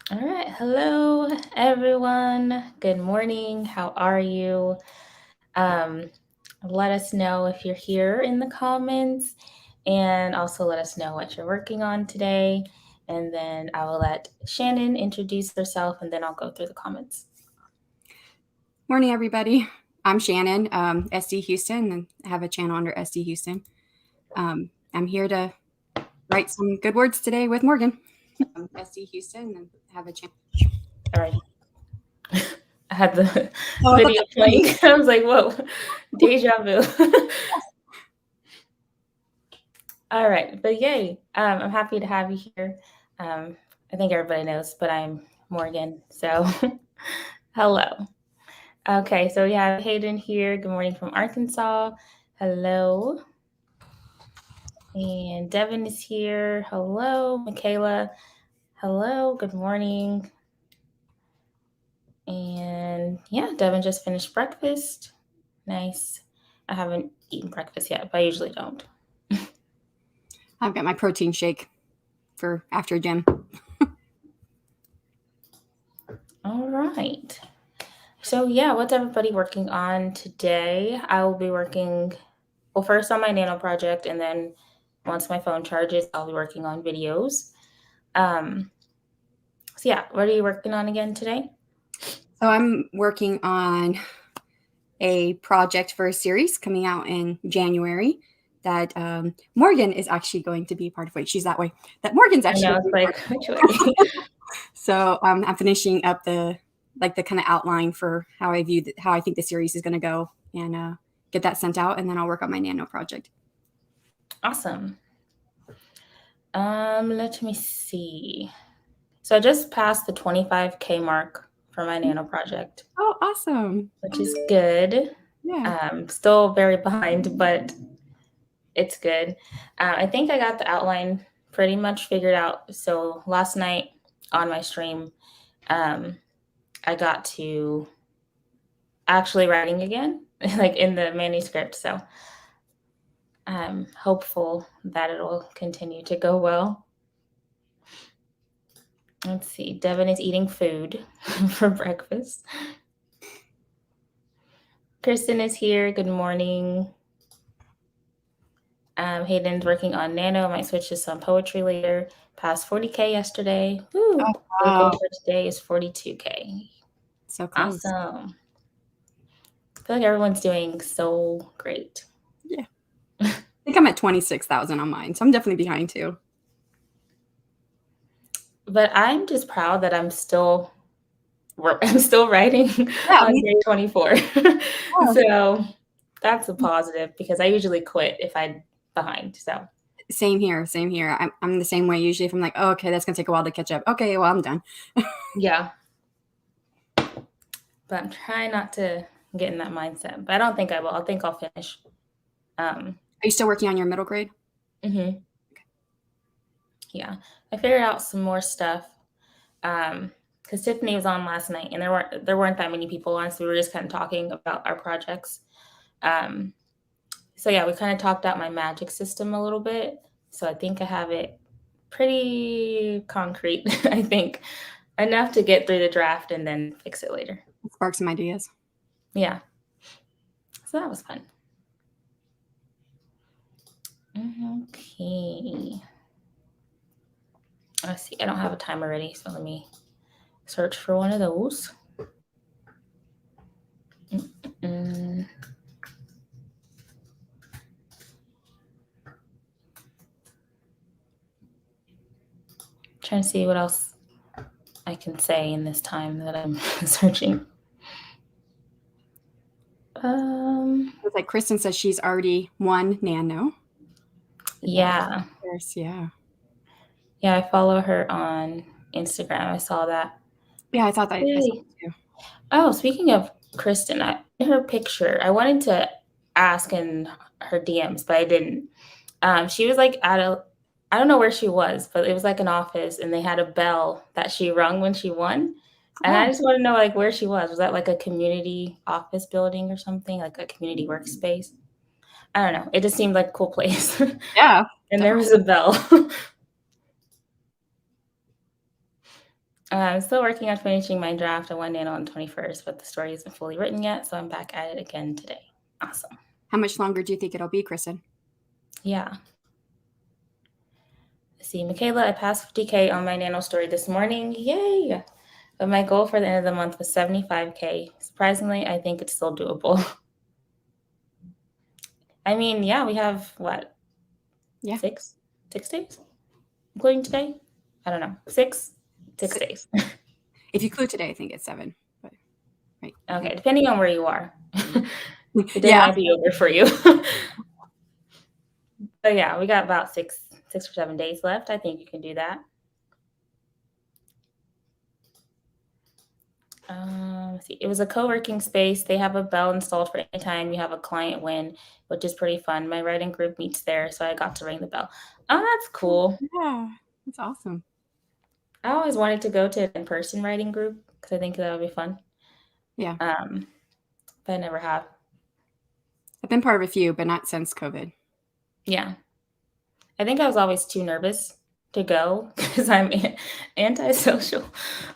All right. Hello, everyone. Good morning. How are you? Um, Let us know if you're here in the comments and also let us know what you're working on today. And then I will let Shannon introduce herself and then I'll go through the comments. Morning, everybody. I'm Shannon, SD Huston, and I have a channel under SD Huston. I'm here to write some good words today with Morgan. SD Huston, and have a channel. All right. I had the video playing. I was like, whoa, deja vu. All right. But yay. I'm happy to have you here. I think everybody knows, but I'm Morgan. So hello. Okay, so we have Hayden here. Good morning from Arkansas. Hello. And Devin is here. Hello. Michaela. Hello. Good morning. And yeah, Devin just finished breakfast. Nice. I haven't eaten breakfast yet, but I usually don't. I've got my protein shake for after gym. All right. So yeah, what's everybody working on today? I will be working, well, first on my nano project, and then once my phone charges, I'll be working on videos. So yeah, what are you working on again today? So I'm working on a project for a series coming out in January that Morgan is actually going to be part of. Wait, she's that way. That Morgan's actually. I know, it's like, which way? So I'm finishing up the kind of outline for how I think the series is going to go, and get that sent out, and then I'll work on my nano project. Awesome. Let me see. So I just passed the 25K mark for my nano project. Oh, awesome. Which is good. Yeah. Still very behind, but it's good. I think I got the outline pretty much figured out. So last night on my stream, I got to actually writing again, like in the manuscript. So I'm hopeful that it'll continue to go well. Let's see. Devin is eating food for breakfast. Kristen is here. Good morning. Hayden's working on nano. Might switch to some poetry later. Passed 40K yesterday. Woo! Oh, The wow. goal for today is 42K. So close. Awesome. I feel like everyone's doing so great. Yeah. I think I'm at 26,000 on mine, so I'm definitely behind too. But I'm just proud that I'm still writing on day 24. So that's a positive because I usually quit if I'm behind. So same here. I'm the same way. Usually if I'm like, oh, okay, that's going to take a while to catch up. Okay, well, I'm done. Yeah. But I'm trying not to get in that mindset. But I don't think I will. I think I'll finish. Are you still working on your middle grade? Mm-hmm. Yeah. I figured out some more stuff. Because Tiffany was on last night and there weren't that many people on, so we were just kind of talking about our projects. So yeah, we kind of talked out my magic system a little bit. So I think I have it pretty concrete, I think. Enough to get through the draft and then fix it later. Spark some ideas. Yeah. So that was fun. Okay. Let's see. I don't have a timer ready, so let me search for one of those. Trying to see what else I can say in this time that I'm searching. It's like Kristen says she's already won nano. Yeah. Of course, yeah. Yeah, I follow her on Instagram. I saw that. Yeah, I thought that. I saw that too. Oh, speaking of Kristen, her picture, I wanted to ask in her DMs, but I didn't. She was like I don't know where she was, but it was like an office and they had a bell that she rung when she won. And I just want to know like where she was. Was that like a community office building or something, like a community workspace? I don't know. It just seemed like a cool place. Yeah. And there was a bell. I'm still working on finishing my draft of One Nano on the 21st, but the story isn't fully written yet, so I'm back at it again today. Awesome. How much longer do you think it'll be, Kristen? Yeah. Let's see, Michaela, I passed 50K on my Nano story this morning. Yay! But my goal for the end of the month was 75K. Surprisingly, I think it's still doable. I mean, yeah, we have what? Yeah. 6 days, including today. I don't know, six days. If you include today, I think it's 7. But right. Okay, depending on where you are, the day Yeah. might be over for you. But yeah, we got about 6 or 7 days left. I think you can do that. Let's see. It was a co-working space. They have a bell installed for any time you have a client win, which is pretty fun. My writing group meets there, so I got to ring the bell. Oh, that's cool. Yeah, that's awesome. I always wanted to go to an in-person writing group because I think that would be fun. Yeah. But I never have. I've been part of a few, but not since COVID. Yeah. I think I was always too nervous to go because I'm antisocial,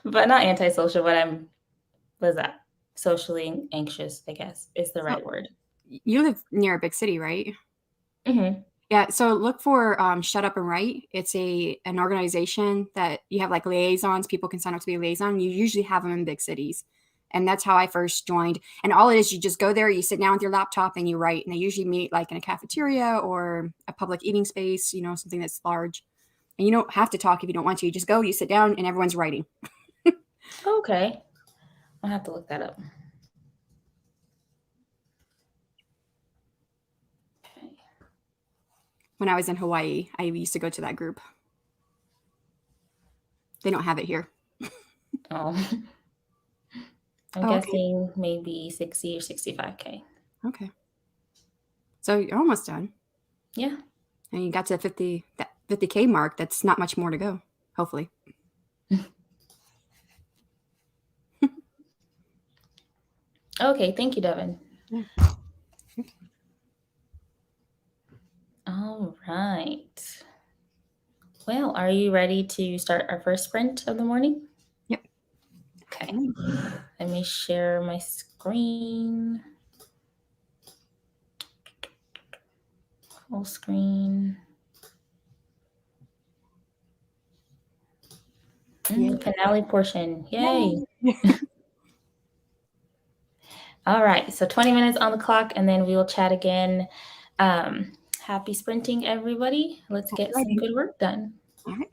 but not antisocial, but what is that? Socially anxious, I guess is the right word. You live near a big city, right? Mm-hmm. Yeah, so look for Shut Up and Write. It's an organization that you have like liaisons. People can sign up to be a liaison. You usually have them in big cities. And that's how I first joined. And all it is, you just go there, you sit down with your laptop and you write. And they usually meet like in a cafeteria or a public eating space, something that's large. And you don't have to talk if you don't want to. You just go, you sit down, and everyone's writing. Okay. I'll have to look that up. Okay. When I was in Hawaii, I used to go to that group. They don't have it here. Oh. I'm guessing maybe 60 or 65K. Okay. So you're almost done. Yeah. And you got to that 50K mark. That's not much more to go, hopefully. Okay. Thank you, Devin. Yeah. All right. Well, are you ready to start our first sprint of the morning? Yep. Okay. Let me share my screen. Full screen. The finale portion. Yay. All right. So 20 minutes on the clock, and then we will chat again. Happy sprinting, everybody. Let's get some good work done. All right.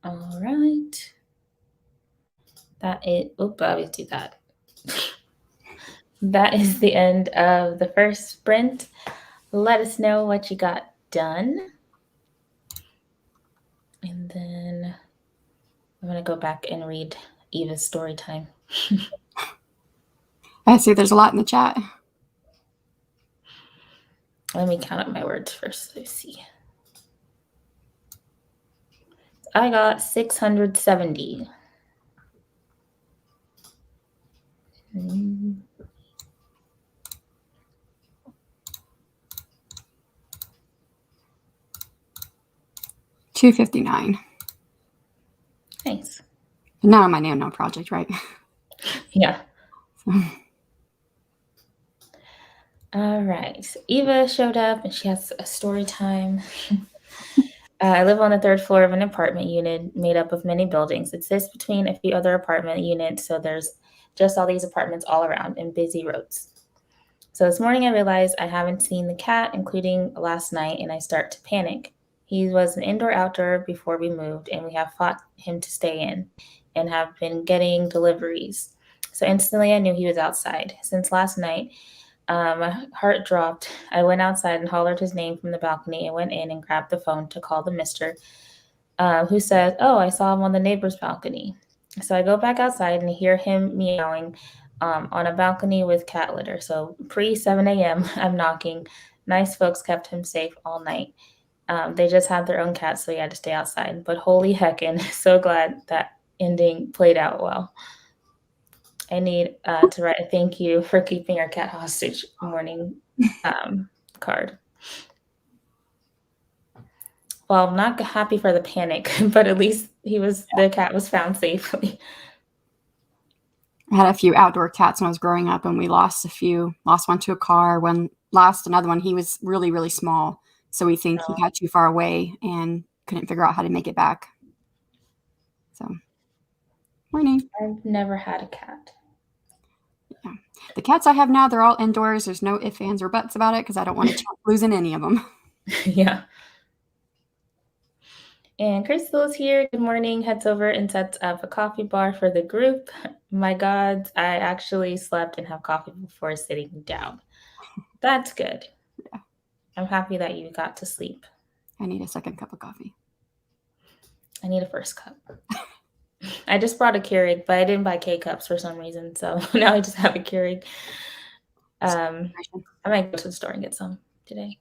All right. That is, oops, I always do that. That is the end of the first sprint. Let us know what you got done. And then I'm going to go back and read Eva's story time. I see there's a lot in the chat. Let me count up my words first. Let's see. I got 670. Mm. $259. Nice. Not on my Nano project, right? Yeah. All right. So Eva showed up and she has a story time. I live on the third floor of an apartment unit made up of many buildings. It sits between a few other apartment units, so there's just all these apartments all around and busy roads. So this morning I realized I haven't seen the cat, including last night, and I start to panic. He was an indoor-outdoor before we moved, and we have fought him to stay in and have been getting deliveries. So instantly I knew he was outside. Since last night, my heart dropped. I went outside and hollered his name from the balcony and went in and grabbed the phone to call the mister, who said, "Oh, I saw him on the neighbor's balcony." So I go back outside and hear him meowing on a balcony with cat litter. So pre 7 a.m., I'm knocking. Nice folks kept him safe all night. They just had their own cat, so he had to stay outside. But holy heckin', so glad that ending played out well. I need to write a thank you for keeping our cat hostage morning card. Well, I'm not happy for the panic, but at least the cat was found safely. I had a few outdoor cats when I was growing up, and we lost a few. Lost one to a car. Lost another one. He was really, really small, so we think he got too far away and couldn't figure out how to make it back. So, morning. I've never had a cat. Yeah. The cats I have now, they're all indoors. There's no ifs, ands, or buts about it because I don't want to chance losing any of them. Yeah. And Crystal is here. Good morning. Heads over and sets up a coffee bar for the group. My God, I actually slept and have coffee before sitting down. That's good. Yeah. I'm happy that you got to sleep. I need a second cup of coffee. I need a first cup. I just brought a Keurig, but I didn't buy K-cups for some reason. So now I just have a Keurig. I might go to the store and get some today.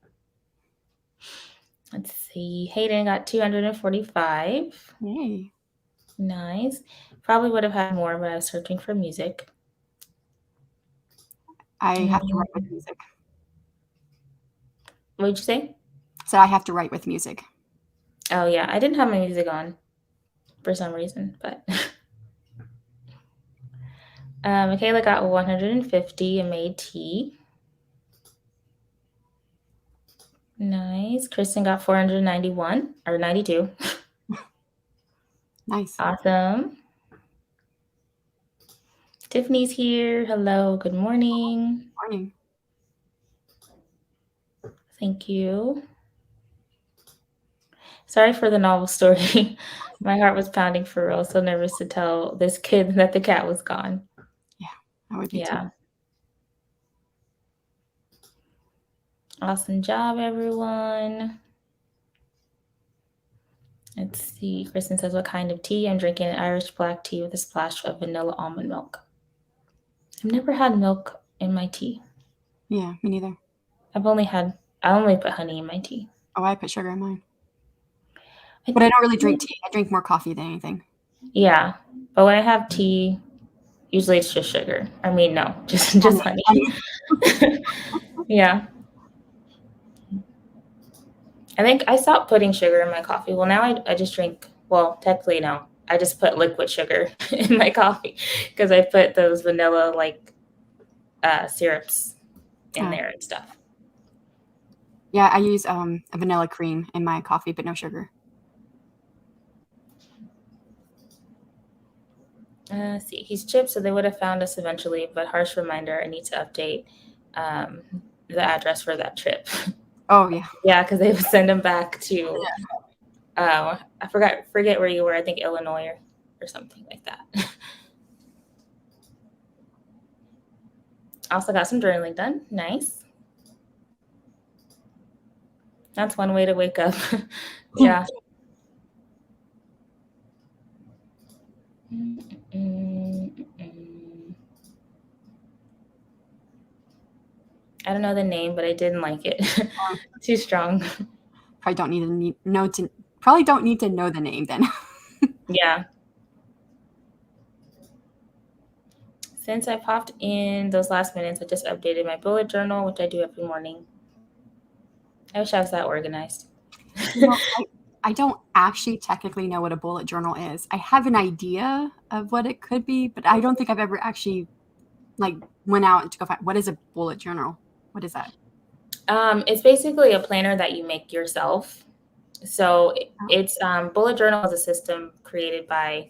Let's see. Hayden got 245. Yay. Nice. Probably would have had more, but I was searching for music. I have to write with music. What did you say? So I have to write with music. Oh, yeah. I didn't have my music on for some reason, but Michaela got 150 and made tea. Nice. Kristen got 491 or 92. Nice. Awesome. Tiffany's here. Hello. Good morning. Morning. Thank you. Sorry for the novel story. My heart was pounding for real. So nervous to tell this kid that the cat was gone. Yeah, I would be Yeah. too. Awesome job, everyone. Let's see. Kristen says, what kind of tea? I'm drinking an Irish black tea with a splash of vanilla almond milk. I've never had milk in my tea. Yeah, me neither. I only put honey in my tea. Oh, I put sugar in mine. But I don't really drink tea. I drink more coffee than anything. Yeah. But when I have tea, usually it's just sugar. I mean, no, just honey. Yeah. I think I stopped putting sugar in my coffee. Well, now I just drink, well, technically no. I just put liquid sugar in my coffee because I put those vanilla syrups in there and stuff. Yeah, I use a vanilla cream in my coffee, but no sugar. See, he's chipped, so they would have found us eventually, but harsh reminder, I need to update the address for that trip. Oh, yeah. Yeah, because they would send him back to I forget where you were. I think Illinois or something like that. Also got some journaling done. Nice. That's one way to wake up. Yeah. I don't know the name, but I didn't like it. Too strong. Probably don't need to know the name then. Yeah. Since I popped in those last minutes, I just updated my bullet journal, which I do every morning. I wish I was that organized. I don't actually technically know what a bullet journal is. I have an idea of what it could be, but I don't think I've ever actually went out to go find what is a bullet journal. What is that? It's basically a planner that you make yourself. So it's bullet journal is a system created by,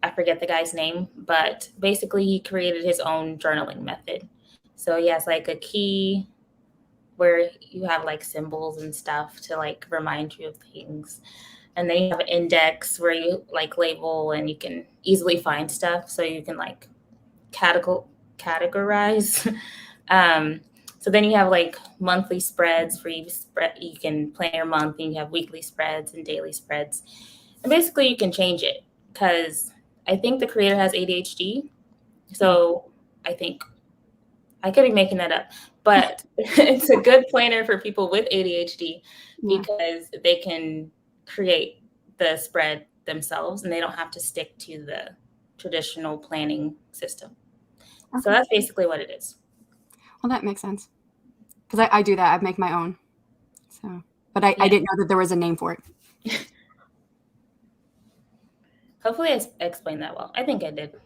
I forget the guy's name, but basically he created his own journaling method. So he has like a key where you have like symbols and stuff to like remind you of things. And then you have an index where you like label and you can easily find stuff. So you can like categorize. So then you have like monthly spreads where you can plan your month, and you have weekly spreads and daily spreads. And basically you can change it because I think the creator has ADHD. So I think I could be making that up, but it's a good planner for people with ADHD because they can create the spread themselves and they don't have to stick to the traditional planning system. Okay. So that's basically what it is. Well, that makes sense because I do that. I make my own. So, but I didn't know that there was a name for it. Hopefully I explained that well. I think I did.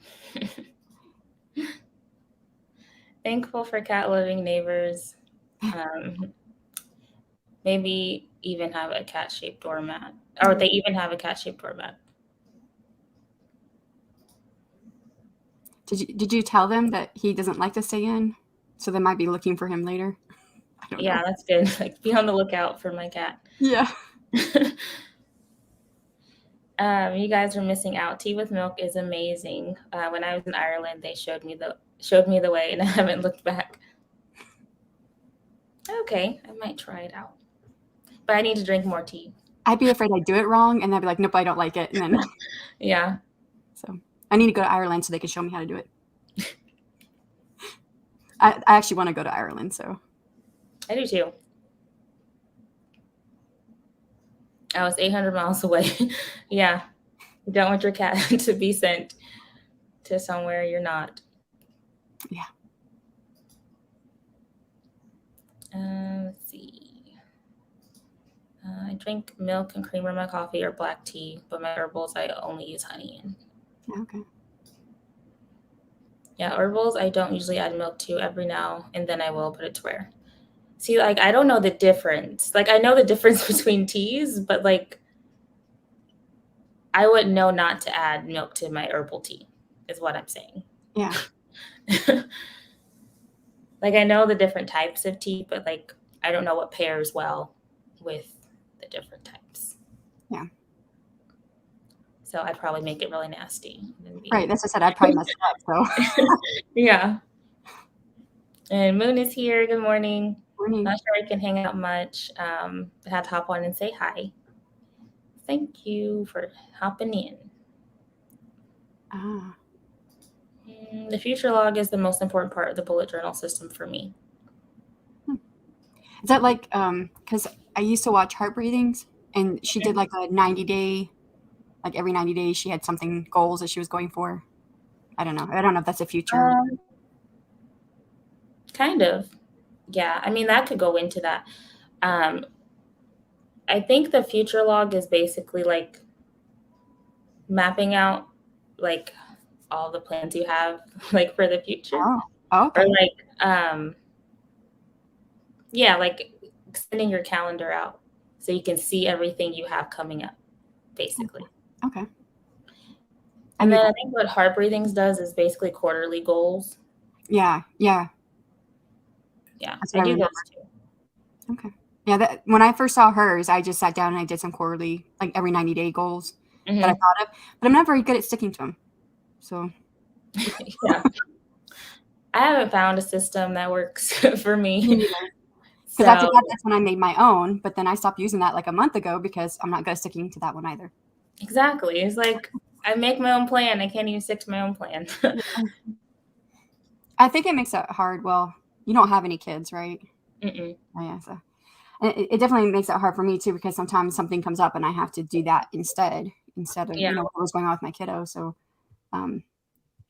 Thankful for cat-loving neighbors. Maybe even have a cat-shaped doormat. Or they even have a cat-shaped doormat. Did you tell them that he doesn't like to stay in? So they might be looking for him later? I don't know. That's good. Like, be on the lookout for my cat. Yeah. You guys are missing out. Tea with milk is amazing. When I was in Ireland, they showed me the way, and I haven't looked back. Okay, I might try it out, but I need to drink more tea. I'd be afraid I'd do it wrong, and I'd be like, nope, I don't like it. And then, yeah. So I need to go to Ireland so they can show me how to do it. I actually want to go to Ireland, so. I do too. I was 800 miles away. Yeah. You don't want your cat to be sent to somewhere you're not. Yeah. Let's see. I drink milk and creamer in my coffee or black tea, but my herbals I only use honey in. Okay. Yeah, herbals I don't usually add milk to. Every now and then I will, but it's rare. See, like, I don't know the difference. Like, I know the difference between teas, but like, I wouldn't know not to add milk to my herbal tea, is what I'm saying. Yeah. Like, I know the different types of tea, but like, I don't know what pairs well with the different types. Yeah. So I'd probably make it really nasty. Right. That's what I said. I'd probably mess it up. So. Yeah. And Moon is here. Good morning. Morning. Not sure I can hang out much. I had to hop on and say hi. Thank you for hopping in. The future log is the most important part of the bullet journal system for me. Is that like, because I used to watch Heart Breathings, and she did like a 90-day, like every 90 days she had something, goals that she was going for. I don't know. I don't know if that's a future. Kind of. Yeah. I mean, that could go into that. I think the future log is basically like mapping out like all the plans you have like for the future. Oh, okay. Or like, yeah, like extending your calendar out so you can see everything you have coming up, basically. Okay. And then I think what Heart Breathings does is basically quarterly goals. Yeah. Yeah, I do those too. Okay. Yeah, when I first saw hers, I just sat down and I did some quarterly, like every 90-day goals that I thought of, but I'm not very good at sticking to them. So Yeah. I haven't found a system that works for me me. neither. Because after that, that's when I made my own, but then I stopped using that like a month ago because I'm not good at sticking to that one either. Exactly. It's like I make my own plan. I can't even stick to my own plan. I think it makes it hard. Well, you don't have any kids, right? Mm-mm. Oh, yeah, so it definitely makes it hard for me too because sometimes something comes up and I have to do that instead of Yeah. what was going on with my kiddo. So, and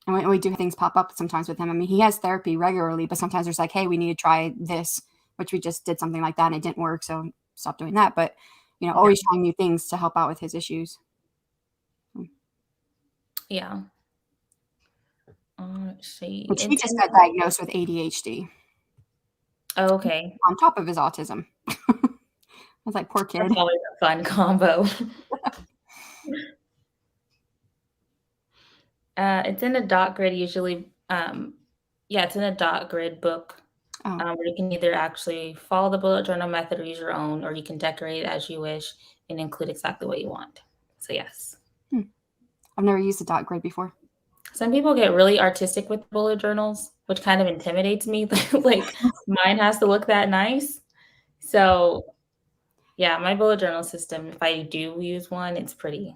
we do things pop up sometimes with him. I mean, he has therapy regularly, but sometimes there's like, hey, we need to try this, which we just did something like that and it didn't work, so stop doing that. But always trying new things to help out with his issues. Yeah. Let's see. Which he just got diagnosed with ADHD. Oh, okay. On top of his autism. I was like, poor kid. That's always a fun combo. It's in a dot grid usually. It's in a dot grid book where you can either actually follow the bullet journal method or use your own, or you can decorate it as you wish and include exactly what you want. So yes. I've never used a dot grid before. Some people get really artistic with bullet journals, which kind of intimidates me. Like mine has to look that nice. So yeah, my bullet journal system, if I do use one, it's pretty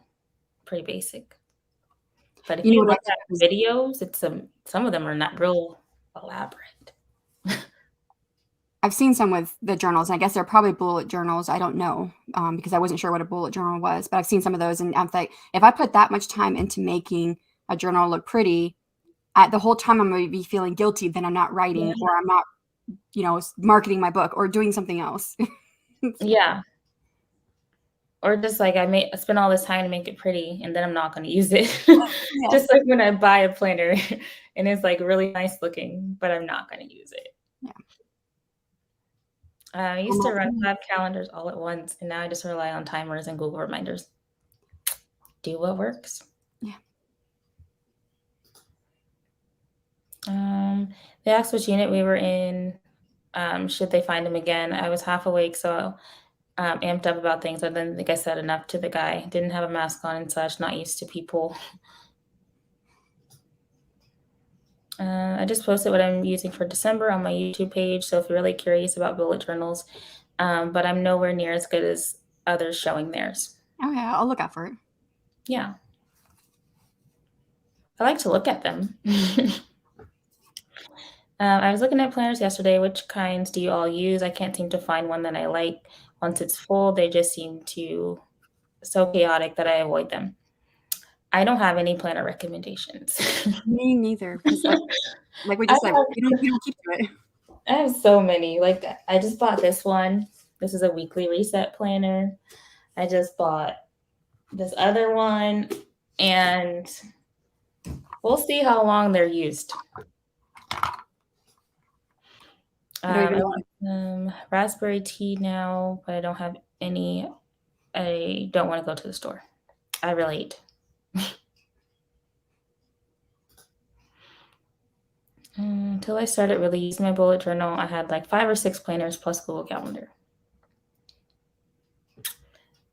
basic. But if you look at videos, it's some of them are not real elaborate. I've seen some with the journals, and I guess they're probably bullet journals. I don't know because I wasn't sure what a bullet journal was, but I've seen some of those, and I'm like, if I put that much time into making a journal look pretty, the whole time I'm going to be feeling guilty that I'm not writing or I'm not, marketing my book or doing something else. Yeah. Or just like I spend all this time to make it pretty, and then I'm not going to use it. Yes. Just like when I buy a planner and it's like really nice looking, but I'm not going to use it. Yeah. I used to run 5 calendars all at once, and now I just rely on timers and Google reminders. Do what works. Yeah. They asked which unit we were in. Should they find him again? I was half awake, so amped up about things. I didn't think I said enough to the guy. Didn't have a mask on and such, not used to people. I just posted what I'm using for December on my YouTube page, so if you're really curious about bullet journals, but I'm nowhere near as good as others showing theirs. Oh, yeah, I'll look out for it. Yeah. I like to look at them. I was looking at planners yesterday. Which kinds do you all use? I can't seem to find one that I like. Once it's full, they just seem so chaotic that I avoid them. I don't have any planner recommendations. Me neither. Like we just said, we don't keep to it. I have so many. Like I just bought this one. This is a weekly reset planner. I just bought this other one, and we'll see how long they're used. Raspberry tea now, but I don't have any. I don't want to go to the store. I relate. Until I started really using my bullet journal, I had like 5 or 6 planners plus Google Calendar.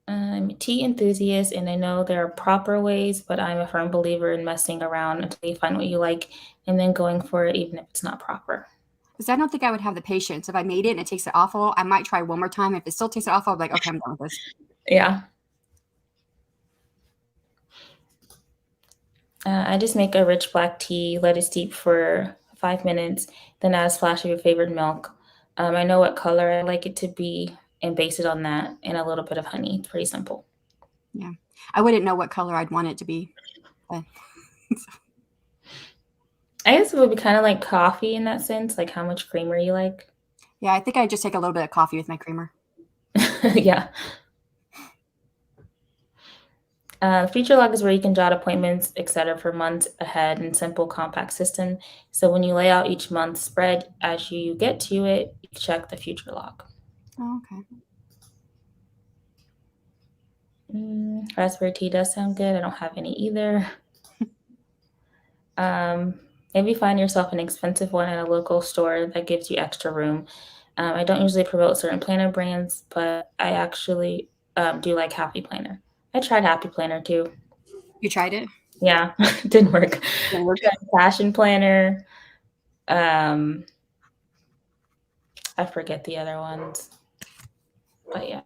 I'm a tea enthusiast, and I know there are proper ways, but I'm a firm believer in messing around until you find what you like and then going for it, even if it's not proper. Because I don't think I would have the patience. If I made it and it tastes awful, I might try one more time. If it still tastes awful, I'll be like, okay, I'm done with this. Yeah. I just make a rich black tea, let it steep for 5 minutes, then add a splash of your favorite milk. I know what color I like it to be and base it on that, and a little bit of honey. It's pretty simple. Yeah. I wouldn't know what color I'd want it to be. But I guess it would be kind of like coffee in that sense, like how much creamer you like. Yeah, I think I just take a little bit of coffee with my creamer. Yeah. Feature log is where you can jot appointments, etc., for months ahead in simple, compact system. So when you lay out each month's spread, as you get to it, you check the future log. Oh, okay. Raspberry tea does sound good. I don't have any either. Maybe find yourself an expensive one at a local store that gives you extra room. I don't usually promote certain planner brands, but I actually do like Happy Planner. I tried Happy Planner too. You tried it? Yeah, it didn't work. Didn't work. Tried Passion Planner. I forget the other ones, but yeah.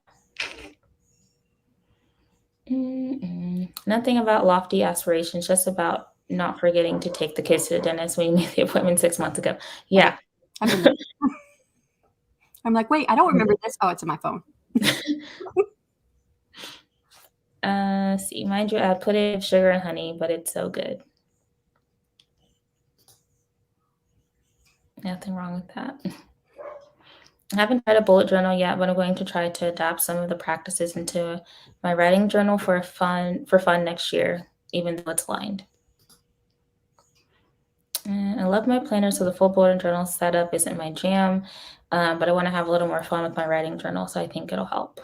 Nothing about lofty aspirations, just about not forgetting to take the kids to the dentist when you made the appointment 6 months ago. Yeah. I've been there. I'm like, wait, I don't remember this. Oh, it's in my phone. See, mind you, I put it with sugar and honey, but it's so good. Nothing wrong with that. I haven't tried a bullet journal yet, but I'm going to try to adapt some of the practices into my writing journal for fun next year, even though it's lined. I love my planner, so the full bullet journal setup isn't my jam, but I want to have a little more fun with my writing journal, so I think it'll help.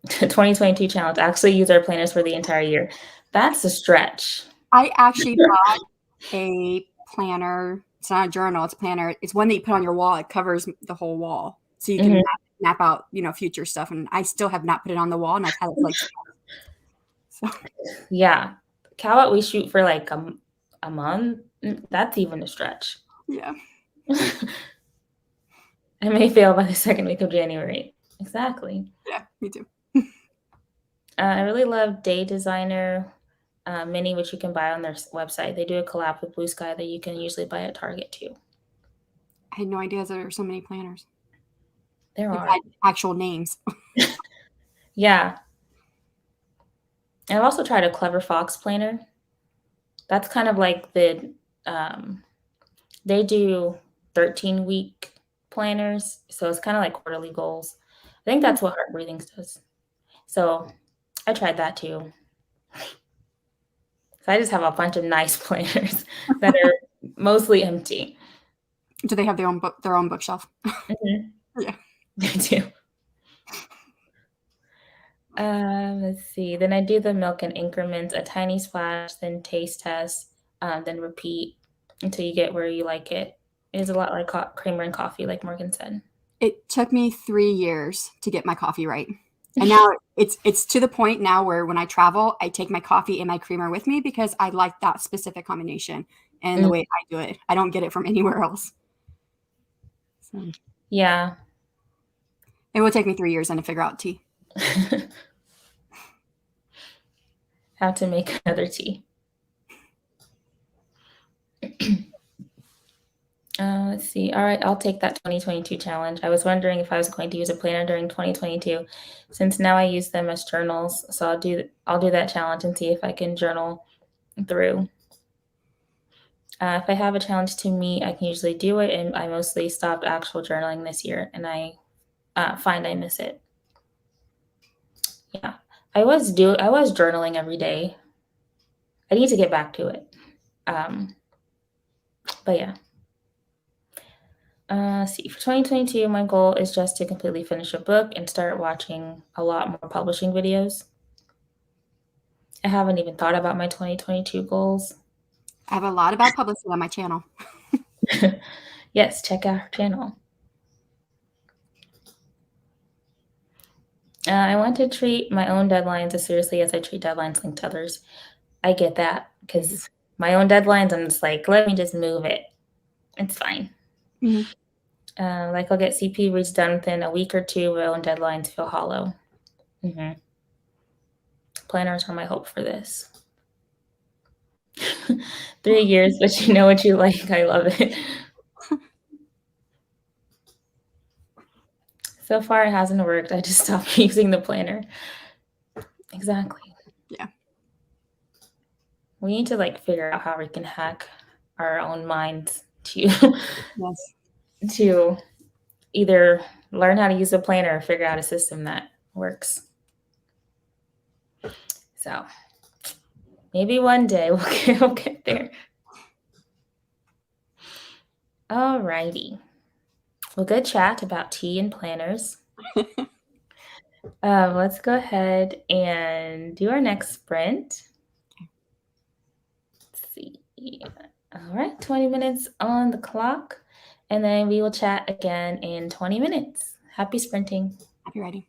2022 challenge, actually use our planners for the entire year. That's a stretch. I actually bought a planner. It's not a journal, it's a planner. It's one that you put on your wall. It covers the whole wall. So you can map out, future stuff. And I still have not put it on the wall, and I've had it like so. Yeah. How about we shoot for like a month? That's even a stretch. Yeah. I may fail by the second week of January. Exactly. Yeah, me too. I really love Day Designer Mini, which you can buy on their website. They do a collab with Blue Sky that you can usually buy at Target too. I had no idea there are so many planners. There They've are had actual names. Yeah. And I've also tried a Clever Fox planner. That's kind of like they do 13-week planners, so it's kind of like quarterly goals. I think that's what Heart Breathing does. So I tried that too. So I just have a bunch of nice planners that are mostly empty. Do they have their own bookshelf? Yeah, they do. Let's see. Then I do the milk in increments, a tiny splash, then taste test, then repeat until you get where you like it. It is a lot like creamer and coffee, like Morgan said. It took me 3 years to get my coffee right. And now it's to the point now where when I travel, I take my coffee and my creamer with me because I like that specific combination and the way I do it. I don't get it from anywhere else. So, yeah. It will take me 3 years then to figure out tea. How to make another tea. Let's see. All right, I'll take that 2022 challenge. I was wondering if I was going to use a planner during 2022, since now I use them as journals. So I'll do that challenge and see if I can journal through. If I have a challenge to meet, I can usually do it, and I mostly stopped actual journaling this year, and I find I miss it. Yeah, I was journaling every day. I need to get back to it. But yeah. See, for 2022, my goal is just to completely finish a book and start watching a lot more publishing videos. I haven't even thought about my 2022 goals. I have a lot about publishing on my channel. Yes, check out our channel. I want to treat my own deadlines as seriously as I treat deadlines linked to others. I get that because my own deadlines, I'm just like, let me just move it. It's fine. Like I'll get CP reads done within a week or two. My own deadlines feel hollow. Planners are my hope for this. 3 years, but you know what you like. I love it. So far, it hasn't worked. I just stopped using the planner. Exactly. Yeah. We need to figure out how we can hack our own minds to to either learn how to use a planner or figure out a system that works. So maybe one day we'll get there. All righty. Well, good chat about tea and planners. Let's go ahead and do our next sprint. Let's see. All right, 20 minutes on the clock, and then we will chat again in 20 minutes. Happy sprinting. Happy writing.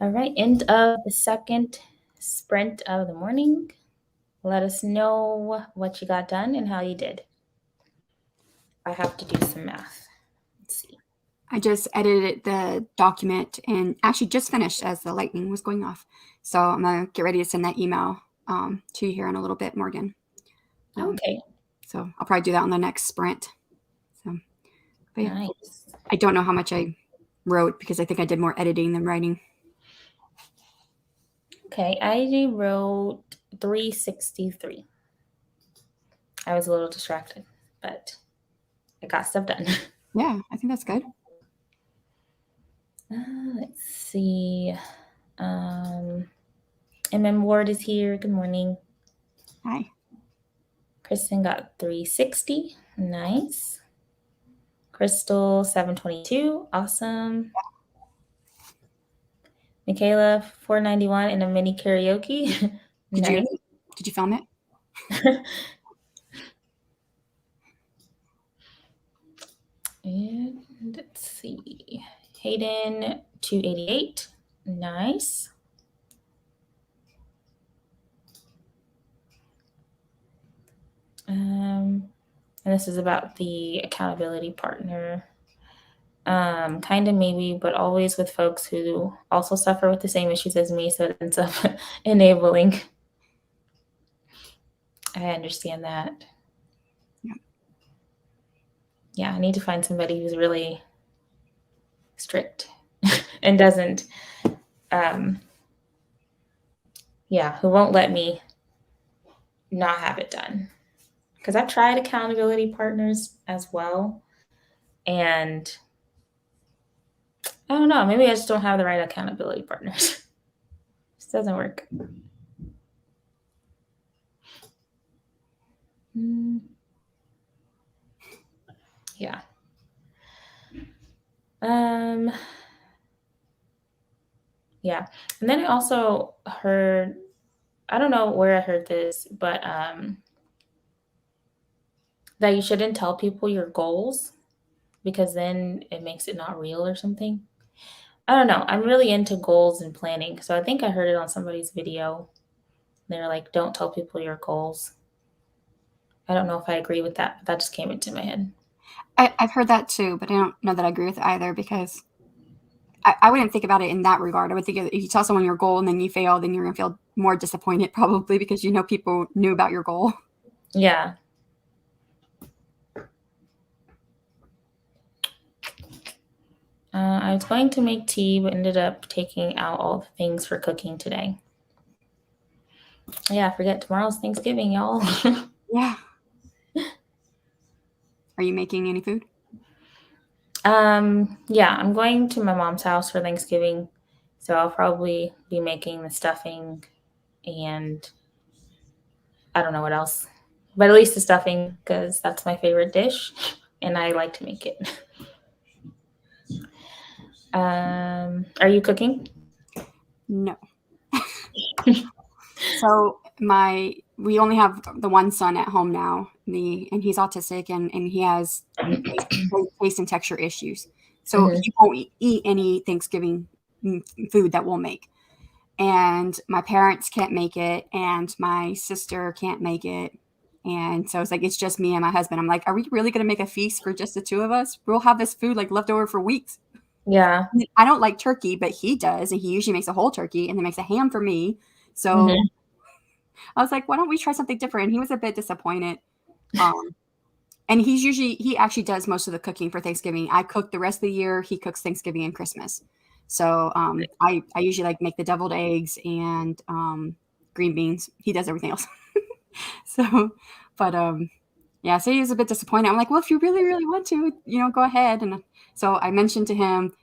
All right, end of the second sprint of the morning. Let us know what you got done and how you did. I have to do some math. Let's see. I just edited the document and actually just finished as the lightning was going off. So I'm going to get ready to send that email to you here in a little bit, Morgan. Okay. So I'll probably do that on the next sprint. So, but yeah, Nice. I don't know how much I wrote because I think I did more editing than writing. Okay, I wrote 363. I was a little distracted, but I got stuff done. Yeah, I think that's good. Let's see. MM Ward is here. Good morning. Hi. Kristen got 360. Nice. Crystal 722. Awesome. Michaela 491 in a mini karaoke. Did you film it? And let's see. Hayden 288. Nice. And this is about the accountability partner. Kind of maybe, but always with folks who also suffer with the same issues as me, so it ends up enabling. I understand that. Yeah, I need to find somebody who's really strict and doesn't, who won't let me not have it done. Because I've tried accountability partners as well, and I don't know, maybe I just don't have the right accountability partners. Just doesn't work. Yeah. Yeah. And then I also heard, I don't know where I heard this, but that you shouldn't tell people your goals because then it makes it not real or something. I don't know. I'm really into goals and planning. So I think I heard it on somebody's video. They were like, don't tell people your goals. I don't know if I agree with that, but that just came into my head. I've heard that too, but I don't know that I agree with it either because I wouldn't think about it in that regard. I would think if you tell someone your goal and then you fail, then you're going to feel more disappointed probably because you know people knew about your goal. Yeah. I was going to make tea, but ended up taking out all the things for cooking today. Yeah, forget tomorrow's Thanksgiving, y'all. Yeah. Are you making any food? Yeah, I'm going to my mom's house for Thanksgiving, so I'll probably be making the stuffing and I don't know what else, but at least the stuffing because that's my favorite dish and I like to make it. Are you cooking? No. So we only have the one son at home now, and he's autistic and he has taste and texture issues. So he won't eat any Thanksgiving food that we'll make. And my parents can't make it, and my sister can't make it. And so it's just me and my husband. I'm like, are we really going to make a feast for just the two of us? We'll have this food left over for weeks. Yeah. I don't like turkey, but he does. And he usually makes a whole turkey and then makes a ham for me. So I was like, why don't we try something different? And he was a bit disappointed. And he actually does most of the cooking for Thanksgiving. I cook the rest of the year. He cooks Thanksgiving and Christmas. So I usually make the deviled eggs and green beans. He does everything else. So, but so he was a bit disappointed. I'm like, well, if you really, really want to, go ahead. And so I mentioned to him,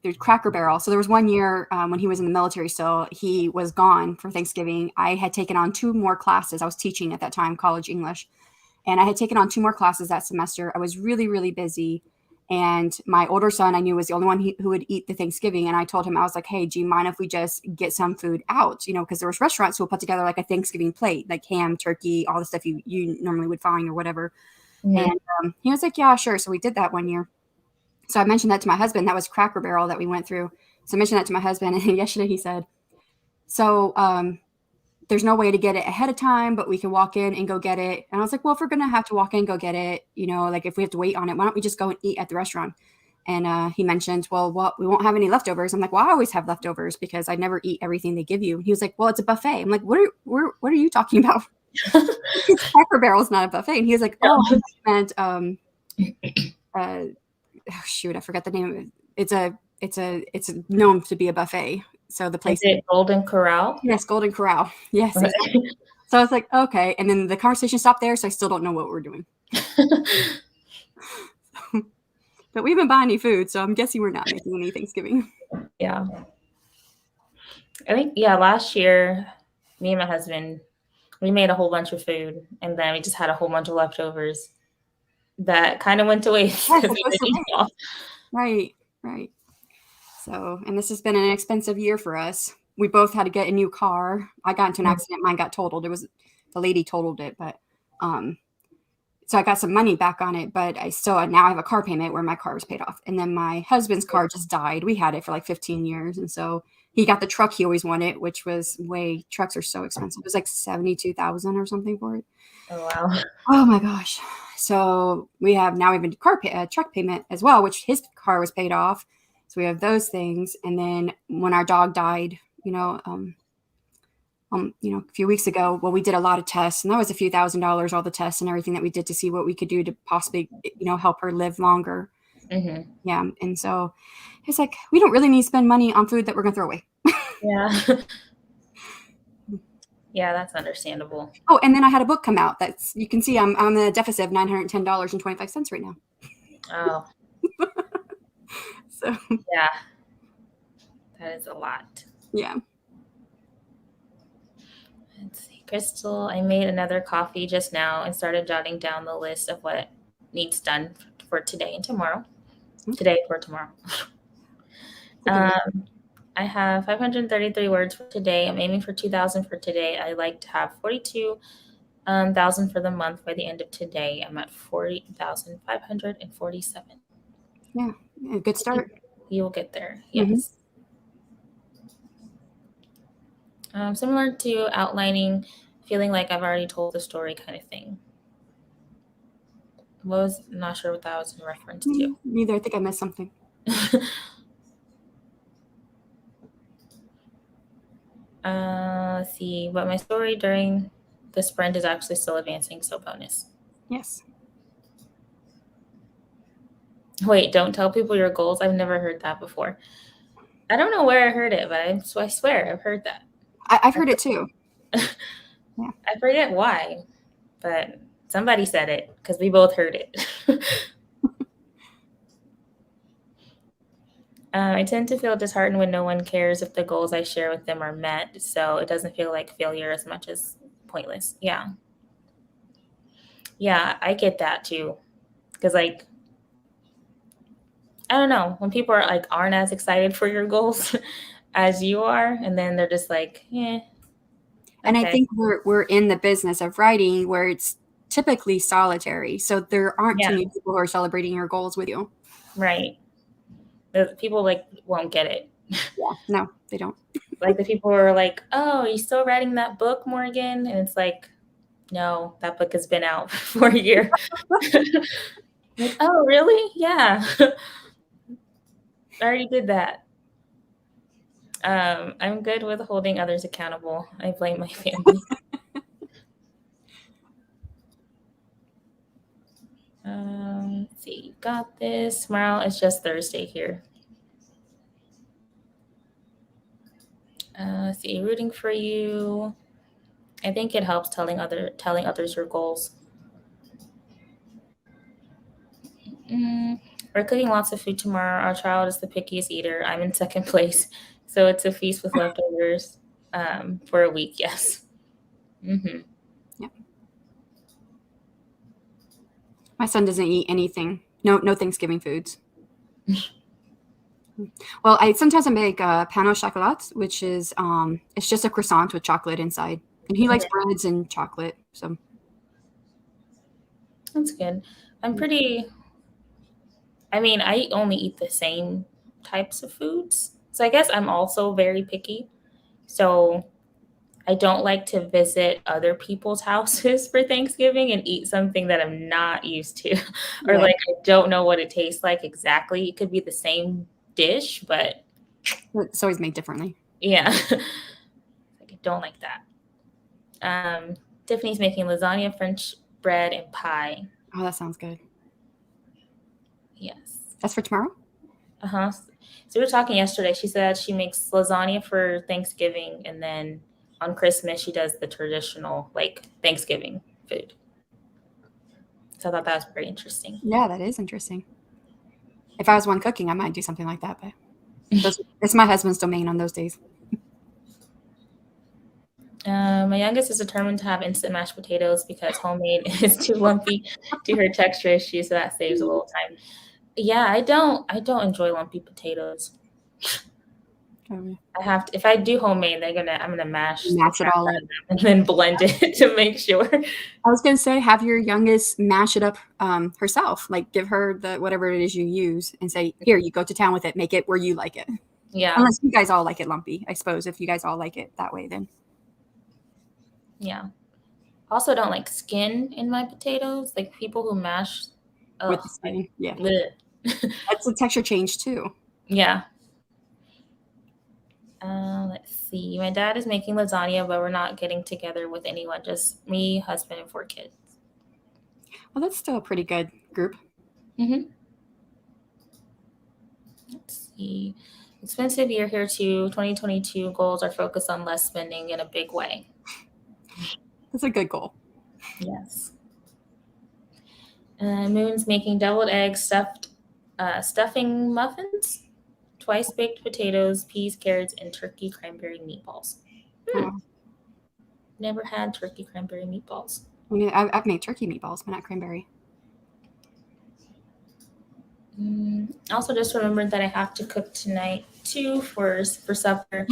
there's Cracker Barrel. So there was one year when he was in the military still, he was gone for Thanksgiving. I had taken on 2 more classes. I was teaching at that time, college English. And I had taken on 2 more classes that semester. I was really, really busy. And my older son, I knew was the only one who would eat the Thanksgiving. And I told him, I was like, hey, do you mind if we just get some food out? Because there was restaurants who will put together a Thanksgiving plate, like ham, turkey, all the stuff you normally would find or whatever. And he was like, yeah, sure. So we did that one year. So I mentioned that to my husband. That was Cracker Barrel that we went through. So I mentioned that to my husband, and yesterday he said, so there's no way to get it ahead of time, but we can walk in and go get it. And I was like, well, if we're going to have to walk in and go get it, like if we have to wait on it, why don't we just go and eat at the restaurant? And he mentioned, well, we won't have any leftovers. I'm like, well, I always have leftovers because I never eat everything they give you. He was like, well, it's a buffet. I'm like, what are you talking about? Cracker Barrel's not a buffet. And he was like, oh, I meant, shoot, I forgot the name of it. It's known to be a buffet. So the place. Is it Golden Corral? Yes, Golden Corral. Yes. Exactly. So I was like, okay. And then the conversation stopped there. So I still don't know what we're doing. But we haven't bought any food. So I'm guessing we're not making any Thanksgiving. Yeah. I think, last year, me and my husband, we made a whole bunch of food. And then we just had a whole bunch of leftovers that kind of went to waste. Right. So, and this has been an expensive year for us. We both had to get a new car. I got into an accident. Mine got totaled. The lady totaled it, but so I got some money back on it, but now I have a car payment where my car was paid off. And then my husband's car just died. We had it for like 15 years. And so he got the truck he always wanted, which was trucks are so expensive. It was like $72,000 or something for it. Oh, wow. Oh my gosh. So we have a truck payment as well, which his car was paid off. So we have those things. And then when our dog died, a few weeks ago, well, we did a lot of tests, and that was a few $1,000s, all the tests and everything that we did to see what we could do to possibly, help her live longer. Mm-hmm. Yeah. And so it's like, we don't really need to spend money on food that we're going to throw away. Yeah. Yeah, that's understandable. Oh, and then I had a book come out you can see I'm in a deficit of $910.25 right now. Oh. So. Yeah. That is a lot. Yeah. Let's see. Crystal, I made another coffee just now and started jotting down the list of what needs done for today and tomorrow. Today for tomorrow. I have 533 words for today. I'm aiming for 2,000 for today. I like to have 42,000 for the month by the end of today. I'm at 40,547. Yeah, a good start. You will get there. Yes. Mm-hmm. Similar to outlining, feeling like I've already told the story kind of thing. Not sure what that was in reference to. Neither. I think I missed something. Let's see. But my story during the sprint is actually still advancing, so bonus. Yes. Wait, don't tell people your goals. I've never heard that before. I don't know where I heard it, but I swear I've heard that. I've heard it too. Yeah. I forget why, but somebody said it because we both heard it. I tend to feel disheartened when no one cares if the goals I share with them are met, so it doesn't feel like failure as much as pointless. Yeah. Yeah, I get that too. Because I don't know, when people aren't as excited for your goals as you are, and then they're just like, yeah. And I think we're in the business of writing where it's typically solitary. So there aren't too many people who are celebrating your goals with you. Right. The people won't get it. Yeah, no, they don't. Like the people who are like, oh, are you still writing that book, Morgan? And it's like, no, that book has been out for a year. Like, oh, really? Yeah. I already did that. I'm good with holding others accountable. I blame my family. Let's see, you got this. Tomorrow is just Thursday here. Let's see, rooting for you. I think it helps telling others your goals. We're cooking lots of food tomorrow. Our child is the pickiest eater. I'm in second place. So it's a feast with leftovers for a week, yes. Mm-hmm. Yeah. My son doesn't eat anything. No Thanksgiving foods. Well, sometimes I make pain au chocolat, which is it's just a croissant with chocolate inside. And he likes breads and chocolate. So that's good. I only eat the same types of foods. So I guess I'm also very picky. So I don't like to visit other people's houses for Thanksgiving and eat something that I'm not used to, or Yeah, like I don't know what it tastes like exactly. It could be the same dish, but it's always made differently. yeah, like I don't like that. Tiffany's making lasagna, French bread, and pie. Oh, that sounds good. Yes. That's for tomorrow? Uh-huh. So we were talking yesterday. She said she makes lasagna for Thanksgiving, and then on Christmas she does the traditional like Thanksgiving food. So I thought that was pretty interesting. Yeah, that is interesting. If I was one cooking, I might do something like that, but it's my husband's domain on those days. My youngest is determined to have instant mashed potatoes because homemade is too lumpy to her texture issue, so that saves a little time. Yeah, I don't enjoy lumpy potatoes. I have to, if I do homemade, I'm gonna mash the Mash it crap all out up. of them and then blend it to make sure. I was going to say, have your youngest mash it up herself. Like, give her the whatever it is you use and say, here, you go to town with it. Make it where you like it. Yeah, Unless you guys all like it lumpy, I suppose. If you guys all like it that way, then. yeah. Also, don't like skin in my potatoes. Like people who mash, With the like, skin. Yeah. bleh. That's a texture change, too. Yeah. Let's see. My dad is making lasagna, but we're not getting together with anyone. Just me, husband, and 4 kids. Well, that's still a pretty good group. Mm-hmm. Let's see. Expensive year here too. 2022 goals are focused on less spending in a big way. That's a good goal. Yes. Moon's making deviled eggs, stuffing muffins, twice baked potatoes, peas, carrots, and turkey cranberry meatballs. Wow. Never had turkey cranberry meatballs. I mean, I've made turkey meatballs, but not cranberry. Also, just remembered that I have to cook tonight too for supper.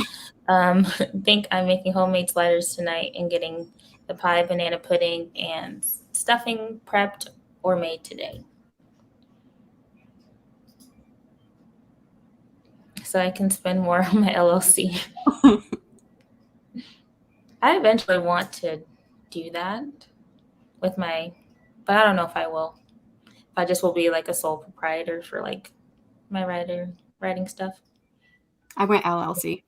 Think I'm making homemade sliders tonight and getting the pie, banana pudding, and stuffing prepped or made today, so I can spend more on my LLC. I eventually want to do that with my, but I don't know if I will. If I just will be like a sole proprietor for like my writing stuff. I went LLC.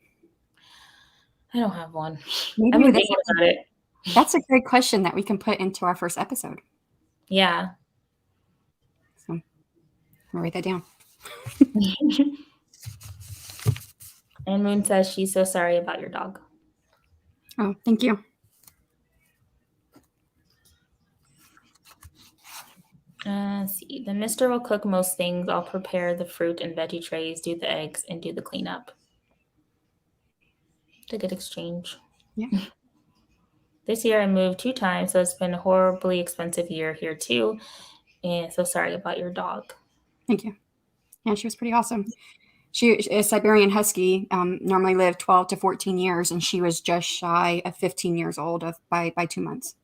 I don't have one. Maybe I've been thinking about it. That's a great question that we can put into our first episode. Yeah. So I'll write that down. And Moon says she's so sorry about your dog. Oh, thank you. See, the mister will cook most things. I'll prepare the fruit and veggie trays, do the eggs, and do the cleanup. It's a good exchange. Yeah. This year I moved 2 times, so it's been a horribly expensive year here too. And so sorry about your dog. Thank you. Yeah, she was pretty awesome. She a Siberian Husky, normally lived 12 to 14 years, and she was just shy of 15 years old by 2 months.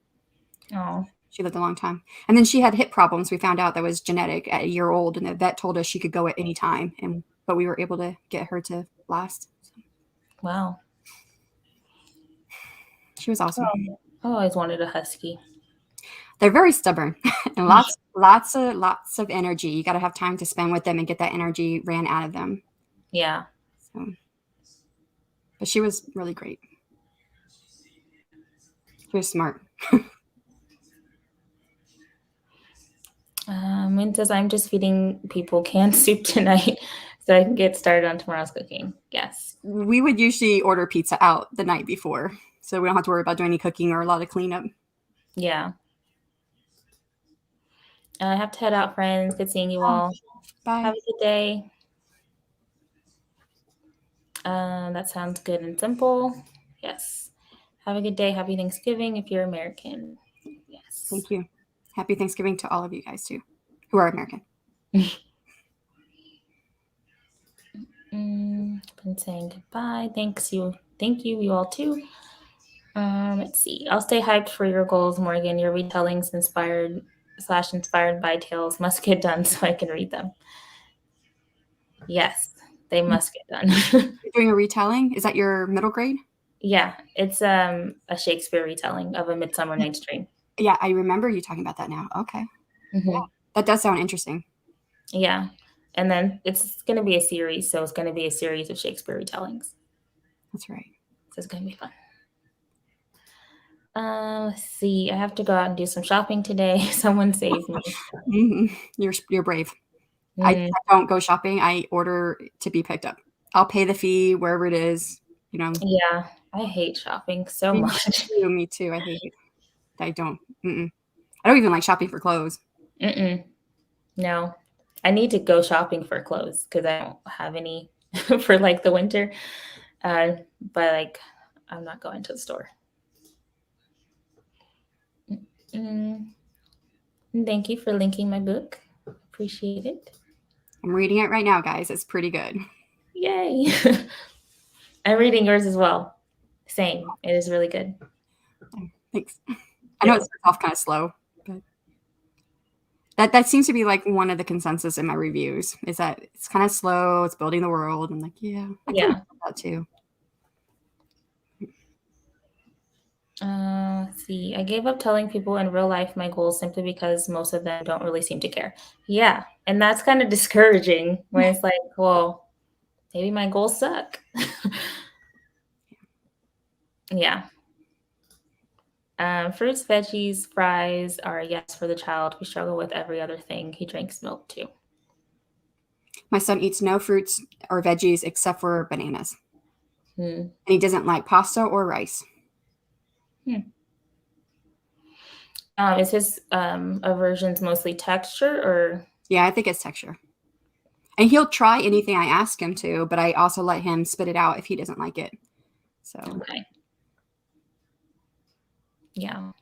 Oh. She lived a long time. And then she had hip problems. We found out that was genetic at a year old, and the vet told us she could go at any time. But we were able to get her to last. Wow. She was awesome. Oh, I always wanted a husky. They're very stubborn and lots of energy. You got to have time to spend with them and get that energy ran out of them. Yeah. So, but she was really great. She was smart. Min says, I'm just feeding people canned soup tonight so I can get started on tomorrow's cooking. Yes. We would usually order pizza out the night before, so we don't have to worry about doing any cooking or a lot of cleanup. Yeah. I have to head out, friends. Good seeing you all. Bye. Have a good day. That sounds good and simple. Yes. Have a good day. Happy Thanksgiving if you're American. Yes. Thank you. Happy Thanksgiving to all of you guys too, who are American. Been saying goodbye. Thank you, you all too. Let's see. I'll stay hyped for your goals, Morgan. Your retellings inspired by tales must get done so I can read them. Yes. They must get done. You're doing a retelling? Is that your middle grade? Yeah, it's a Shakespeare retelling of A Midsummer Night's Dream. Yeah, I remember you talking about that now. Okay. Yeah, that does sound interesting. Yeah. And then it's going to be a series. So it's going to be a series of Shakespeare retellings. That's right. So it's going to be fun. Let's see. I have to go out and do some shopping today. Someone save me. You're brave. I don't go shopping. I order to be picked up. I'll pay the fee wherever it is. Yeah, I hate shopping so much. Me too. I hate it. I don't. I don't even like shopping for clothes. No, I need to go shopping for clothes because I don't have any for like the winter. But like, I'm not going to the store. Thank you for linking my book. Appreciate it. I'm reading it right now, guys. It's pretty good. Yay. I'm reading yours as well. Same. It is really good. Thanks. I know it starts off kind of slow, but that seems to be like one of the consensus in my reviews is that it's kind of slow. It's building the world. I'm like, yeah, I can do that too. Let's see. I gave up telling people in real life my goals simply because most of them don't really seem to care. Yeah. And that's kind of discouraging when it's like, well, maybe my goals suck. Yeah. Fruits, veggies, fries are a yes for the child. We struggle with every other thing. He drinks milk too. My son eats no fruits or veggies except for bananas. And he doesn't like pasta or rice. Is his aversions mostly texture or? Yeah, I think it's texture. And he'll try anything I ask him to, but I also let him spit it out if he doesn't like it. So. Okay. Yeah.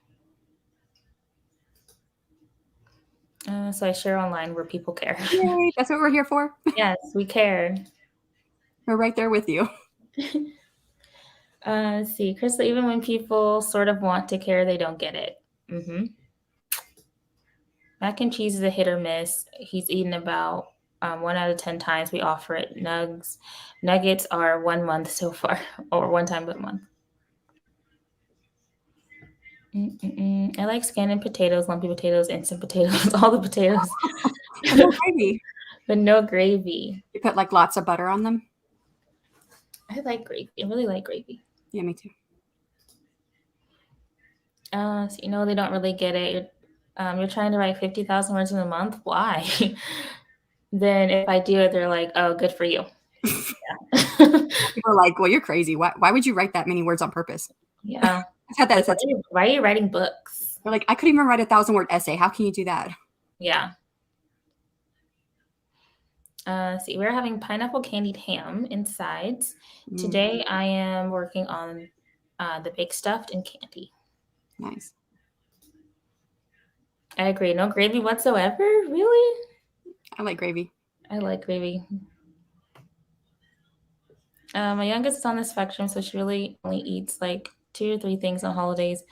So I share online where people care. Yay, that's what we're here for. Yes, we care. We're right there with you. Let's see, Crystal, even when people sort of want to care, they don't get it. Mac and cheese is a hit or miss. He's eaten about 1 out of 10 times we offer it. Nuggets are 1 month so far, or 1 time a month. I like scanned potatoes, lumpy potatoes, instant potatoes, all the potatoes. No gravy. But no gravy. You put like lots of butter on them? I like gravy. I really like gravy. Yeah, me too. So they don't really get it. You're trying to write 50,000 words in a month? Why? Then if I do it, they're like, oh, good for you. People are like, well, you're crazy. Why would you write that many words on purpose? Yeah. I've had that. Why are you writing books? They're like, I couldn't even write a 1,000-word essay. How can you do that? Yeah. See, we're having pineapple candied ham in sides. Today I am working on the baked stuffed and candy. Nice. I agree. No gravy whatsoever? Really? I like gravy. I like gravy. My youngest is on the spectrum, so she really only eats like 2 or 3 things on holidays,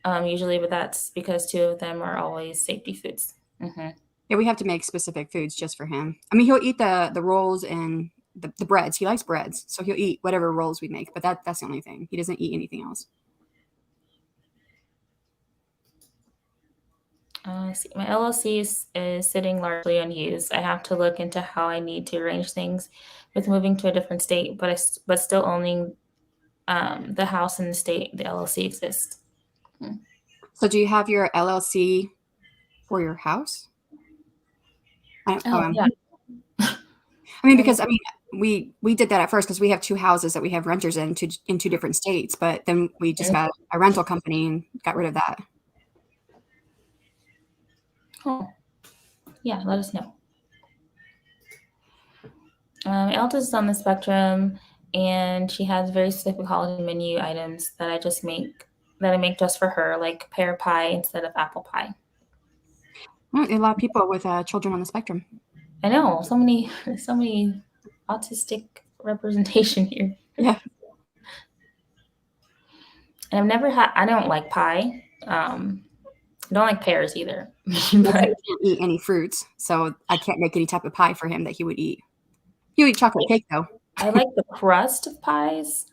usually, but that's because 2 of them are always safety foods. Yeah, we have to make specific foods just for him. I mean, he'll eat the rolls and the breads. He likes breads, so he'll eat whatever rolls we make, but that's the only thing. He doesn't eat anything else. See, my LLC is sitting largely unused. I have to look into how I need to arrange things with moving to a different state, but still owning the house in the state the LLC exists. So do you have your LLC for your house? Yeah. I mean, because we did that at first because we have 2 houses that we have renters in 2 different states, but then we just got a rental company and got rid of that. Oh, yeah, let us know. Eldest is on the spectrum, and she has very specific holiday menu items that I make just for her, like pear pie instead of apple pie. A lot of people with children on the spectrum. I know, so many autistic representation here. Yeah. And I don't like pie. I don't like pears either. But I can't eat any fruits, so I can't make any type of pie for him that he would eat. You eat chocolate cake, though. I like the crust of pies.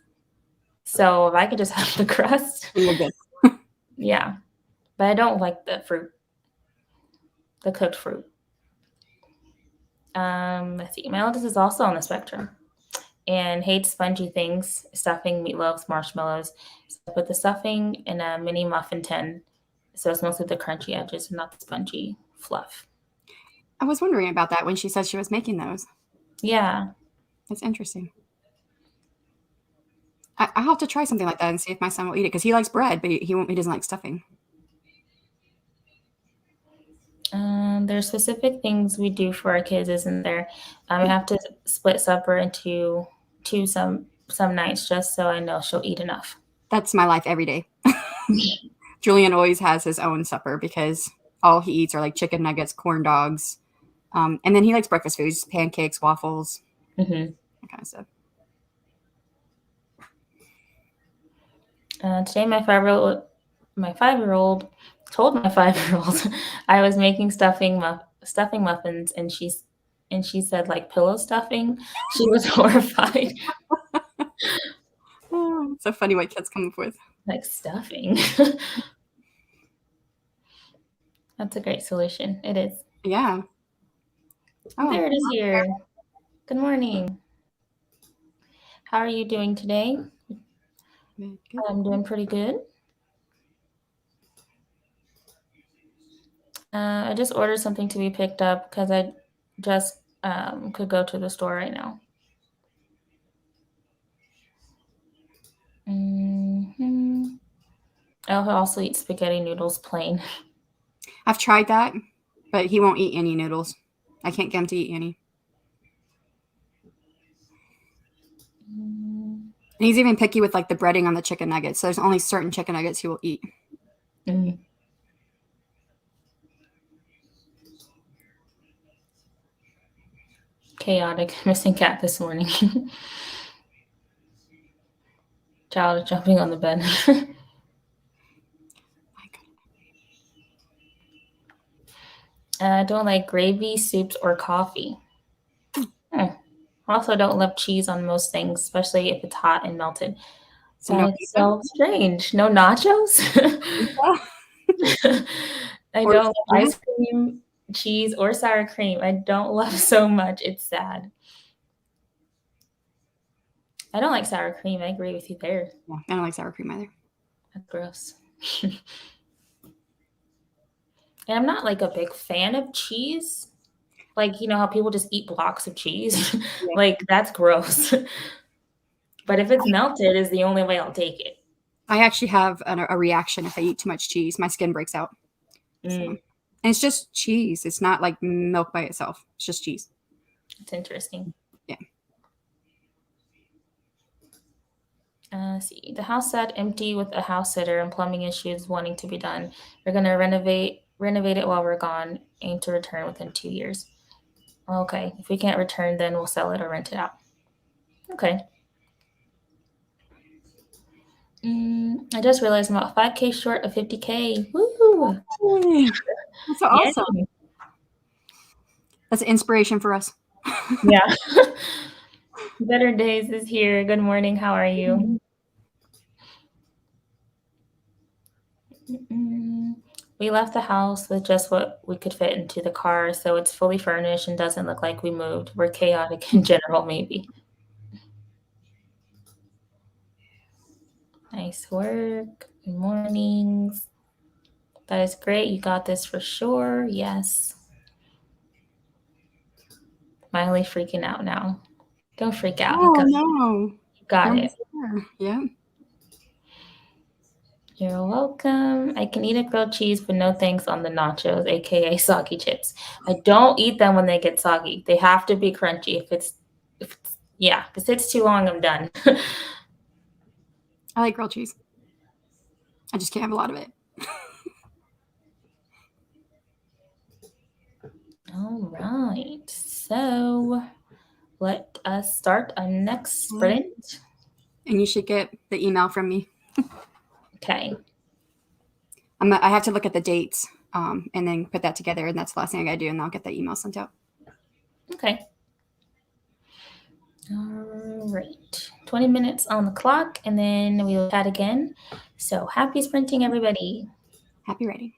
So if I could just have the crust, Then you're good. yeah. But I don't like the fruit, the cooked fruit. Let's see. My eldest is also on the spectrum and hates spongy things, stuffing, meatloaves, marshmallows. So I put the stuffing in a mini muffin tin, so it's mostly the crunchy edges and not the spongy fluff. I was wondering about that when she said she was making those. Yeah. That's interesting. I'll have to try something like that and see if my son will eat it because he likes bread, but he won't. He doesn't like stuffing. There's specific things we do for our kids, isn't there? We have to split supper into two some nights just so I know she'll eat enough. That's my life every day. Julian always has his own supper because all he eats are like chicken nuggets, corn dogs, and then he likes breakfast foods, pancakes, waffles, Mm-hmm. that kind of stuff. Today, my 5-year-old told my 5-year-old I was making stuffing muffins, and she said like pillow stuffing. She was horrified. Oh, it's so funny what kids come up with. Like stuffing. That's a great solution. It is. Yeah. Oh, there it is here. Good morning. How are you doing today? Good. I'm doing pretty good. I just ordered something to be picked up because I just could go to the store right now. I'll also eat spaghetti noodles plain. I've tried that, but he won't eat any noodles. I can't get him to eat any. And he's even picky with like the breading on the chicken nuggets. So there's only certain chicken nuggets he will eat. Mm. Chaotic missing cat this morning. Child is jumping on the bed. I don't like gravy, soups, or coffee. I also don't love cheese on most things, especially if it's hot and melted. So no That's so strange. No nachos? I Or don't love yeah. ice cream, cheese, or sour cream. I don't love so much. It's sad. I don't like sour cream. I agree with you there. Yeah, I don't like sour cream either. That's gross. And I'm not like a big fan of cheese. Like, you know how people just eat blocks of cheese? Yeah. Like, that's gross. But if it's melted, is the only way I'll take it. I actually have a reaction if I eat too much cheese. My skin breaks out. So. And it's just cheese. It's not like milk by itself. It's just cheese. It's interesting. Yeah. Let's see. The house sat empty with a house sitter and plumbing issues wanting to be done. We're going to renovate it while we're gone. Aim to return within 2 years. Okay. If we can't return, then we'll sell it or rent it out. Okay. I just realized I'm about 5K short of 50K. Woo! That's awesome. Yeah. That's an inspiration for us. Yeah. Better Days is here. Good morning. How are you? We left the house with just what we could fit into the car, so it's fully furnished and doesn't look like we moved. We're chaotic in general, maybe. Nice work. Good mornings. That is great. You got this for sure. Yes. Miley freaking out now. Don't freak out. Oh, no. You got it. Yeah. You're welcome. I can eat a grilled cheese, but no thanks on the nachos, aka soggy chips. I don't eat them when they get soggy. They have to be crunchy. If it sits too long, I'm done. I like grilled cheese. I just can't have a lot of it. All right. So let us start our next sprint. And you should get the email from me. Okay. I have to look at the dates and then put that together. And that's the last thing I got to do. And I'll get that email sent out. Okay. All right, 20 minutes on the clock, and then we will chat again. So happy sprinting, everybody. Happy writing.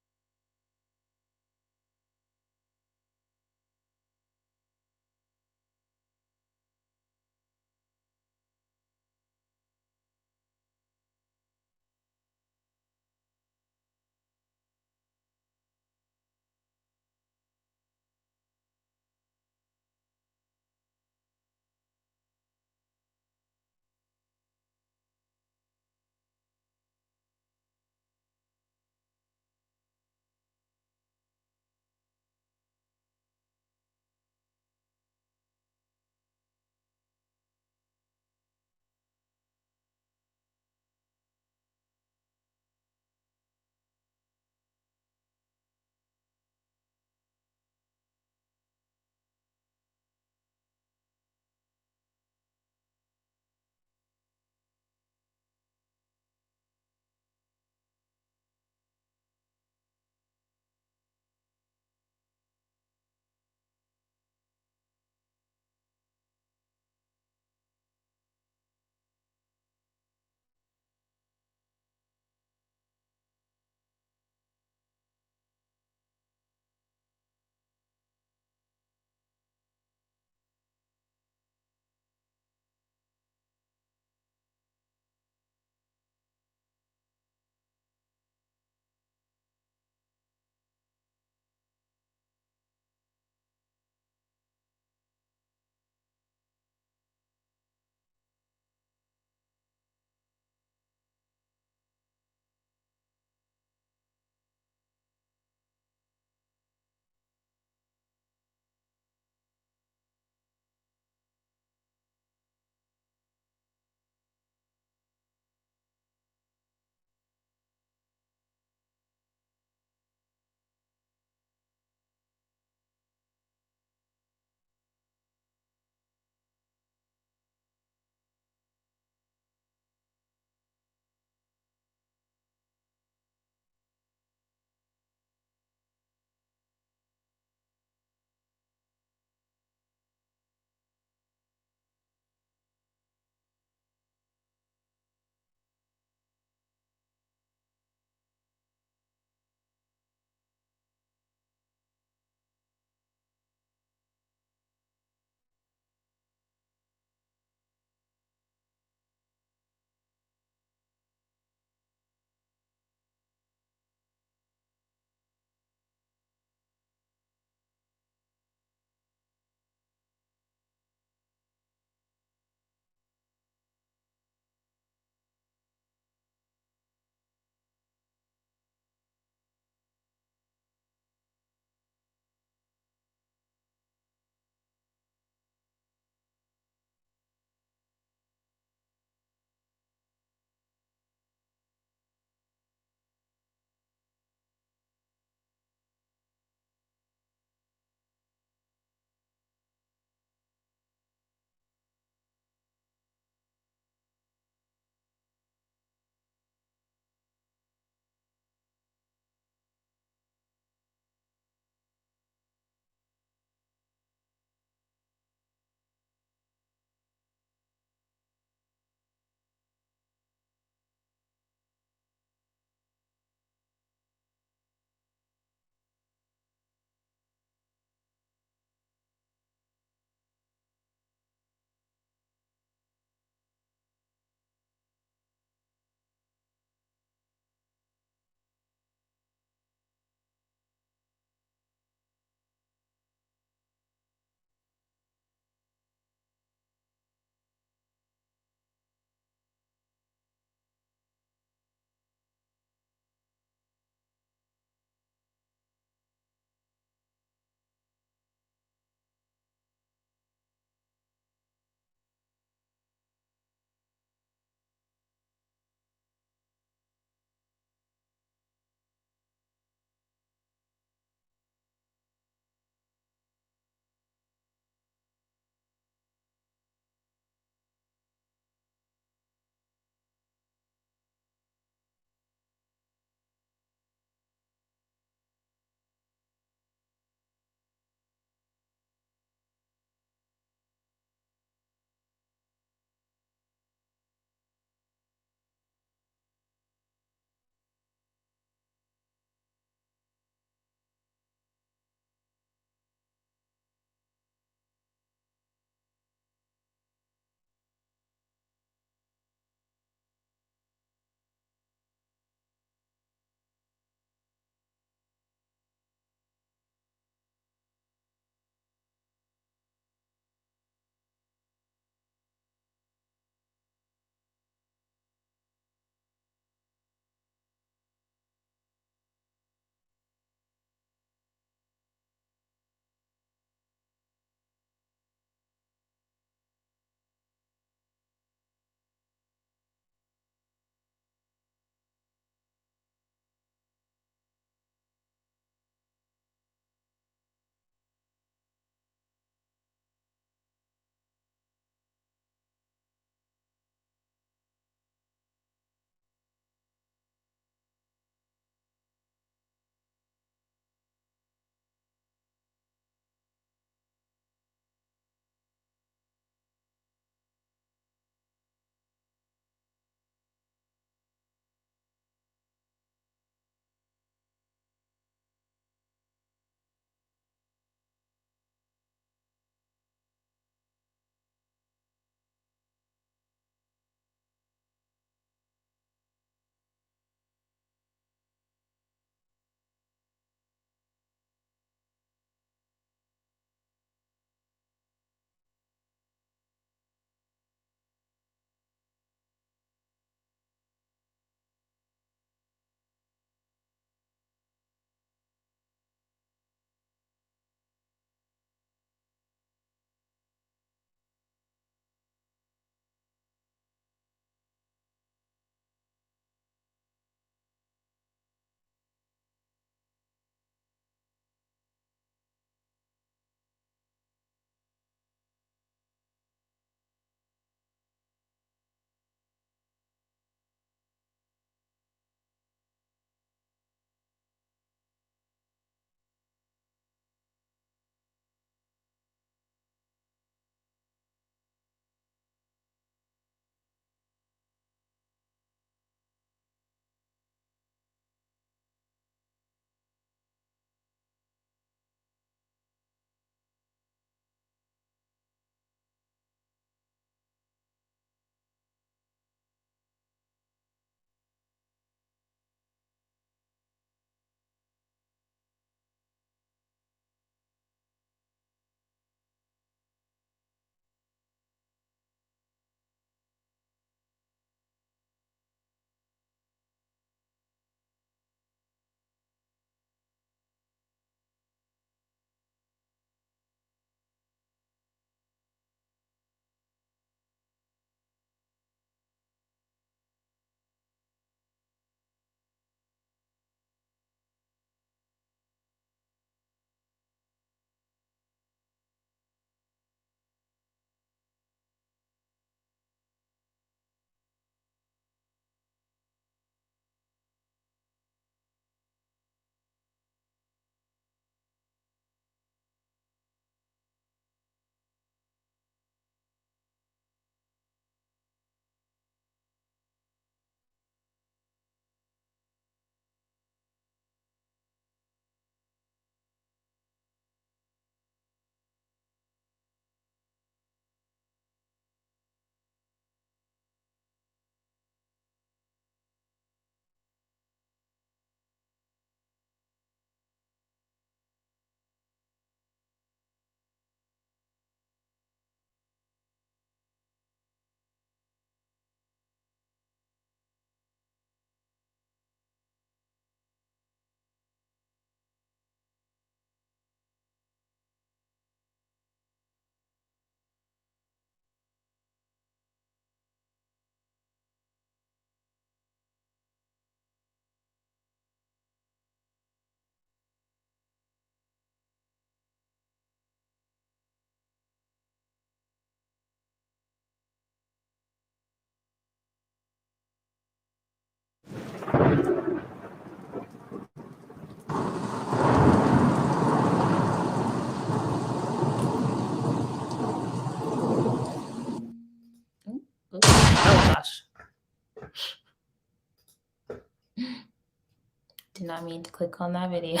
Did not mean to click on that video.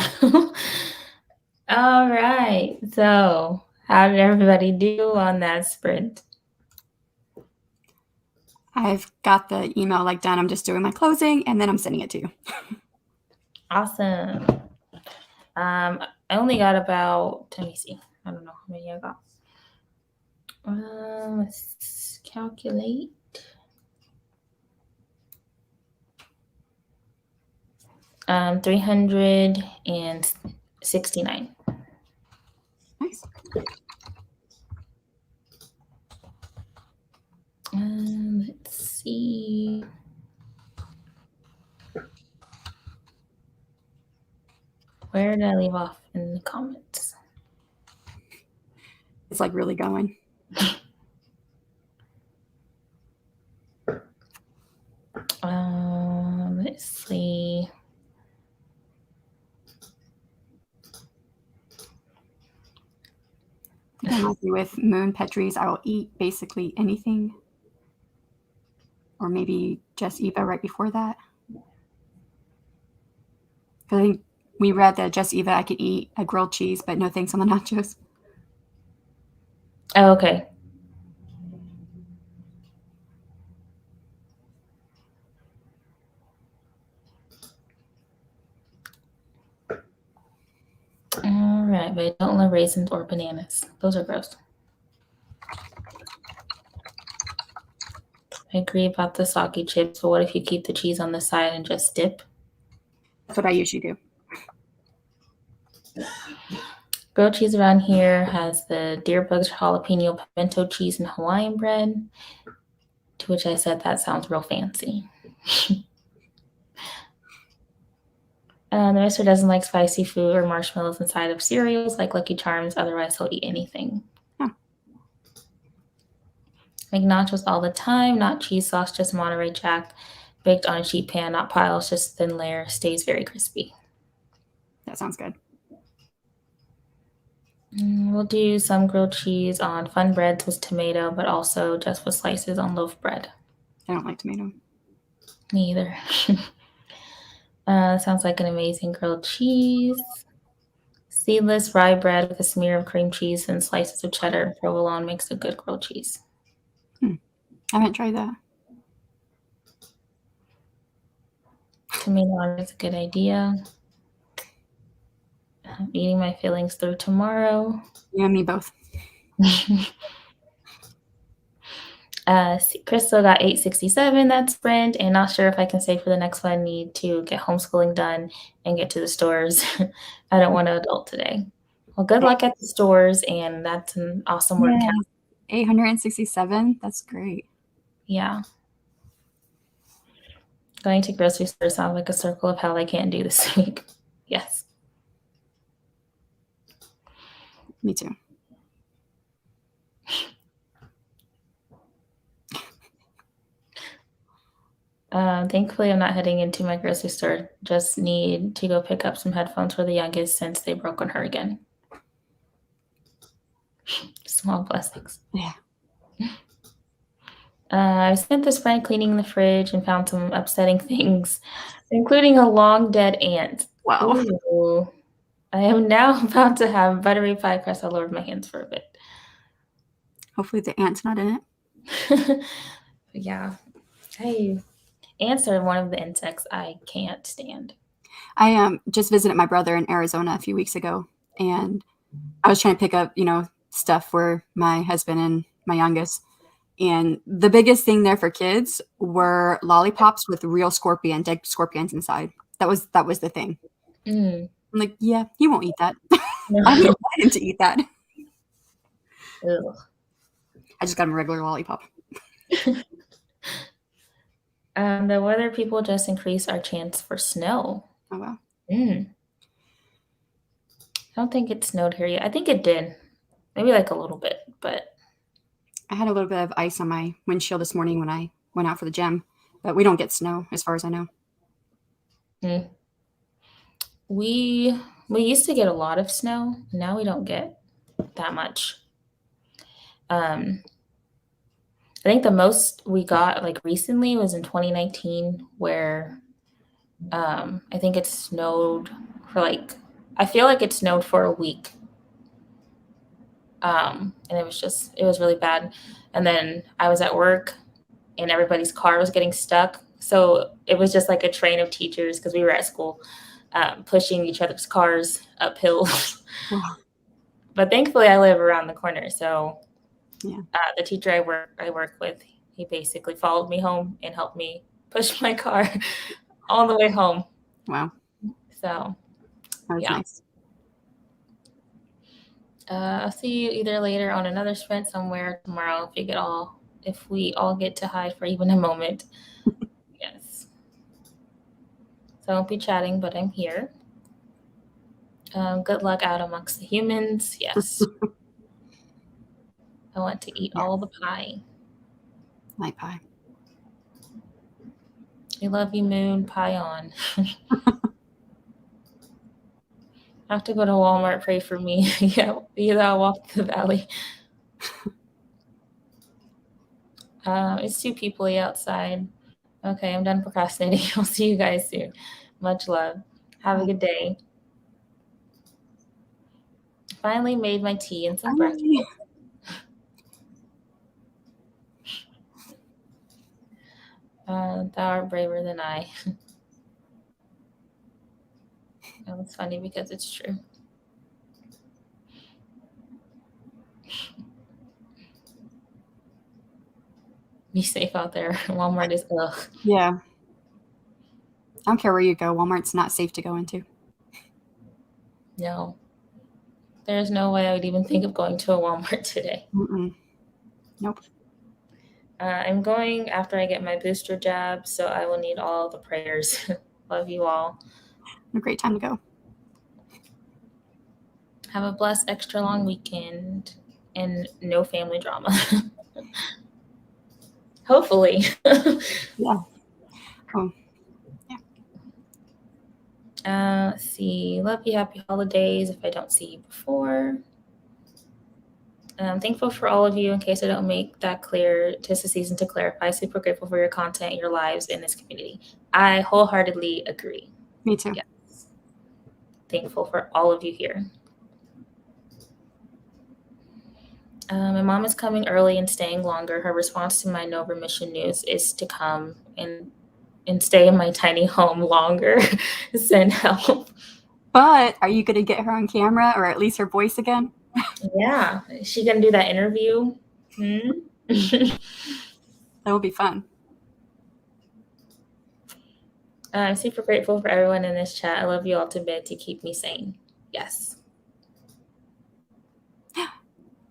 All right. So, how did everybody do on that sprint? I've got the email like done. I'm just doing my closing and then I'm sending it to you. Awesome. I only got about, let me see. I don't know how many I got. Let's calculate. Um, 369. Nice. Let's see. Where did I leave off in the comments? It's like really going. Let's see. I'm happy with Moon Petrie's I will eat basically anything. Or maybe Just Eva right before that. Because I think we read that Just Eva I could eat a grilled cheese, but no thanks on the nachos. Oh, okay. All right, but I don't love raisins or bananas. Those are gross. I agree about the sake chips, but what if you keep the cheese on the side and just dip? That's what I usually do. Grilled cheese around here has the deer bugs, jalapeno, pimento cheese, and Hawaiian bread. To which I said, that sounds real fancy. The mister doesn't like spicy food or marshmallows inside of cereals like Lucky Charms. Otherwise, he'll eat anything. Huh. Make nachos all the time. Not cheese sauce, just Monterey Jack. Baked on a sheet pan, not piles, just thin layer. Stays very crispy. That sounds good. We'll do some grilled cheese on fun breads with tomato, but also just with slices on loaf bread. I don't like tomato. Me either. Sounds like an amazing grilled cheese. Seedless rye bread with a smear of cream cheese and slices of cheddar and provolone makes a good grilled cheese. I haven't tried that. Tomato on is a good idea. I'm eating my feelings through tomorrow. You and me both. Crystal got 867 that sprint, and not sure if I can say for the next one. I need to get homeschooling done and get to the stores. I don't want to adult today. Well, good luck at the stores, and that's an awesome workout. 867. That's great. Yeah. Going to grocery store sounds like a circle of hell I can't do this week. Yes. Me too. Thankfully, I'm not heading into my grocery store. Just need to go pick up some headphones for the youngest since they broke on her again. Small blessings. Yeah. I spent the sprint cleaning the fridge and found some upsetting things, including a long dead ant. Wow. Ooh. I am now about to have buttery pie crust all over my hands for a bit. Hopefully the ant's not in it. Yeah. Ants are one of the insects I can't stand. I just visited my brother in Arizona a few weeks ago, and I was trying to pick up, stuff for my husband and my youngest. And the biggest thing there for kids were lollipops with real dead scorpions inside. That was the thing. I'm like, yeah, he won't eat that. I don't want him to eat that. Ugh. I just got him a regular lollipop. The weather people just increased our chance for snow. Oh, wow. I don't think it snowed here yet. I think it did. Maybe like a little bit, but. I had a little bit of ice on my windshield this morning when I went out for the gym, but we don't get snow as far as I know. We used to get a lot of snow. Now we don't get that much. I think the most we got like recently was in 2019, where I think it snowed for I feel like it snowed for a week. And it was really bad. And then I was at work and everybody's car was getting stuck. So it was just like a train of teachers because we were at school pushing each other's cars uphill. Wow. But thankfully, I live around the corner. So Yeah. the teacher I work with, he basically followed me home and helped me push my car all the way home. Wow. So That was yeah. nice. I'll see you either later on another sprint somewhere tomorrow if we all get to hide for even a moment. Yes. So I won't be chatting, but I'm here. Good luck out amongst the humans. Yes. I want to eat all the pie. Night pie. I love you, Moon. Pie on. I have to go to Walmart. Pray for me. Yeah, either I'll walk the valley. It's too peoply outside. Okay, I'm done procrastinating. I'll see you guys soon. Much love. Have a good day. Finally made my tea and some breakfast. Thou art braver than I. That was funny because it's true. Be safe out there. Walmart is ugh. Yeah. I don't care where you go. Walmart's not safe to go into. No. There's no way I would even think of going to a Walmart today. Nope. I'm going after I get my booster jab, so I will need all the prayers. Love you all. A great time to go. Have a blessed extra long weekend and no family drama. Hopefully. Yeah. Oh. Yeah. Let's see. Love you. Happy holidays if I don't see you before. I'm thankful for all of you. In case I don't make that clear, 'tis the season to clarify. Super grateful for your content, your lives in this community. I wholeheartedly agree. Me too. Yes. Thankful for all of you here. My mom is coming early and staying longer. Her response to my no remission news is to come and stay in my tiny home longer. Send help. But are you going to get her on camera or at least her voice again? Yeah. Is she going to do that interview? That will be fun. I'm super grateful for everyone in this chat. I love you all to bed to keep me sane. Yes.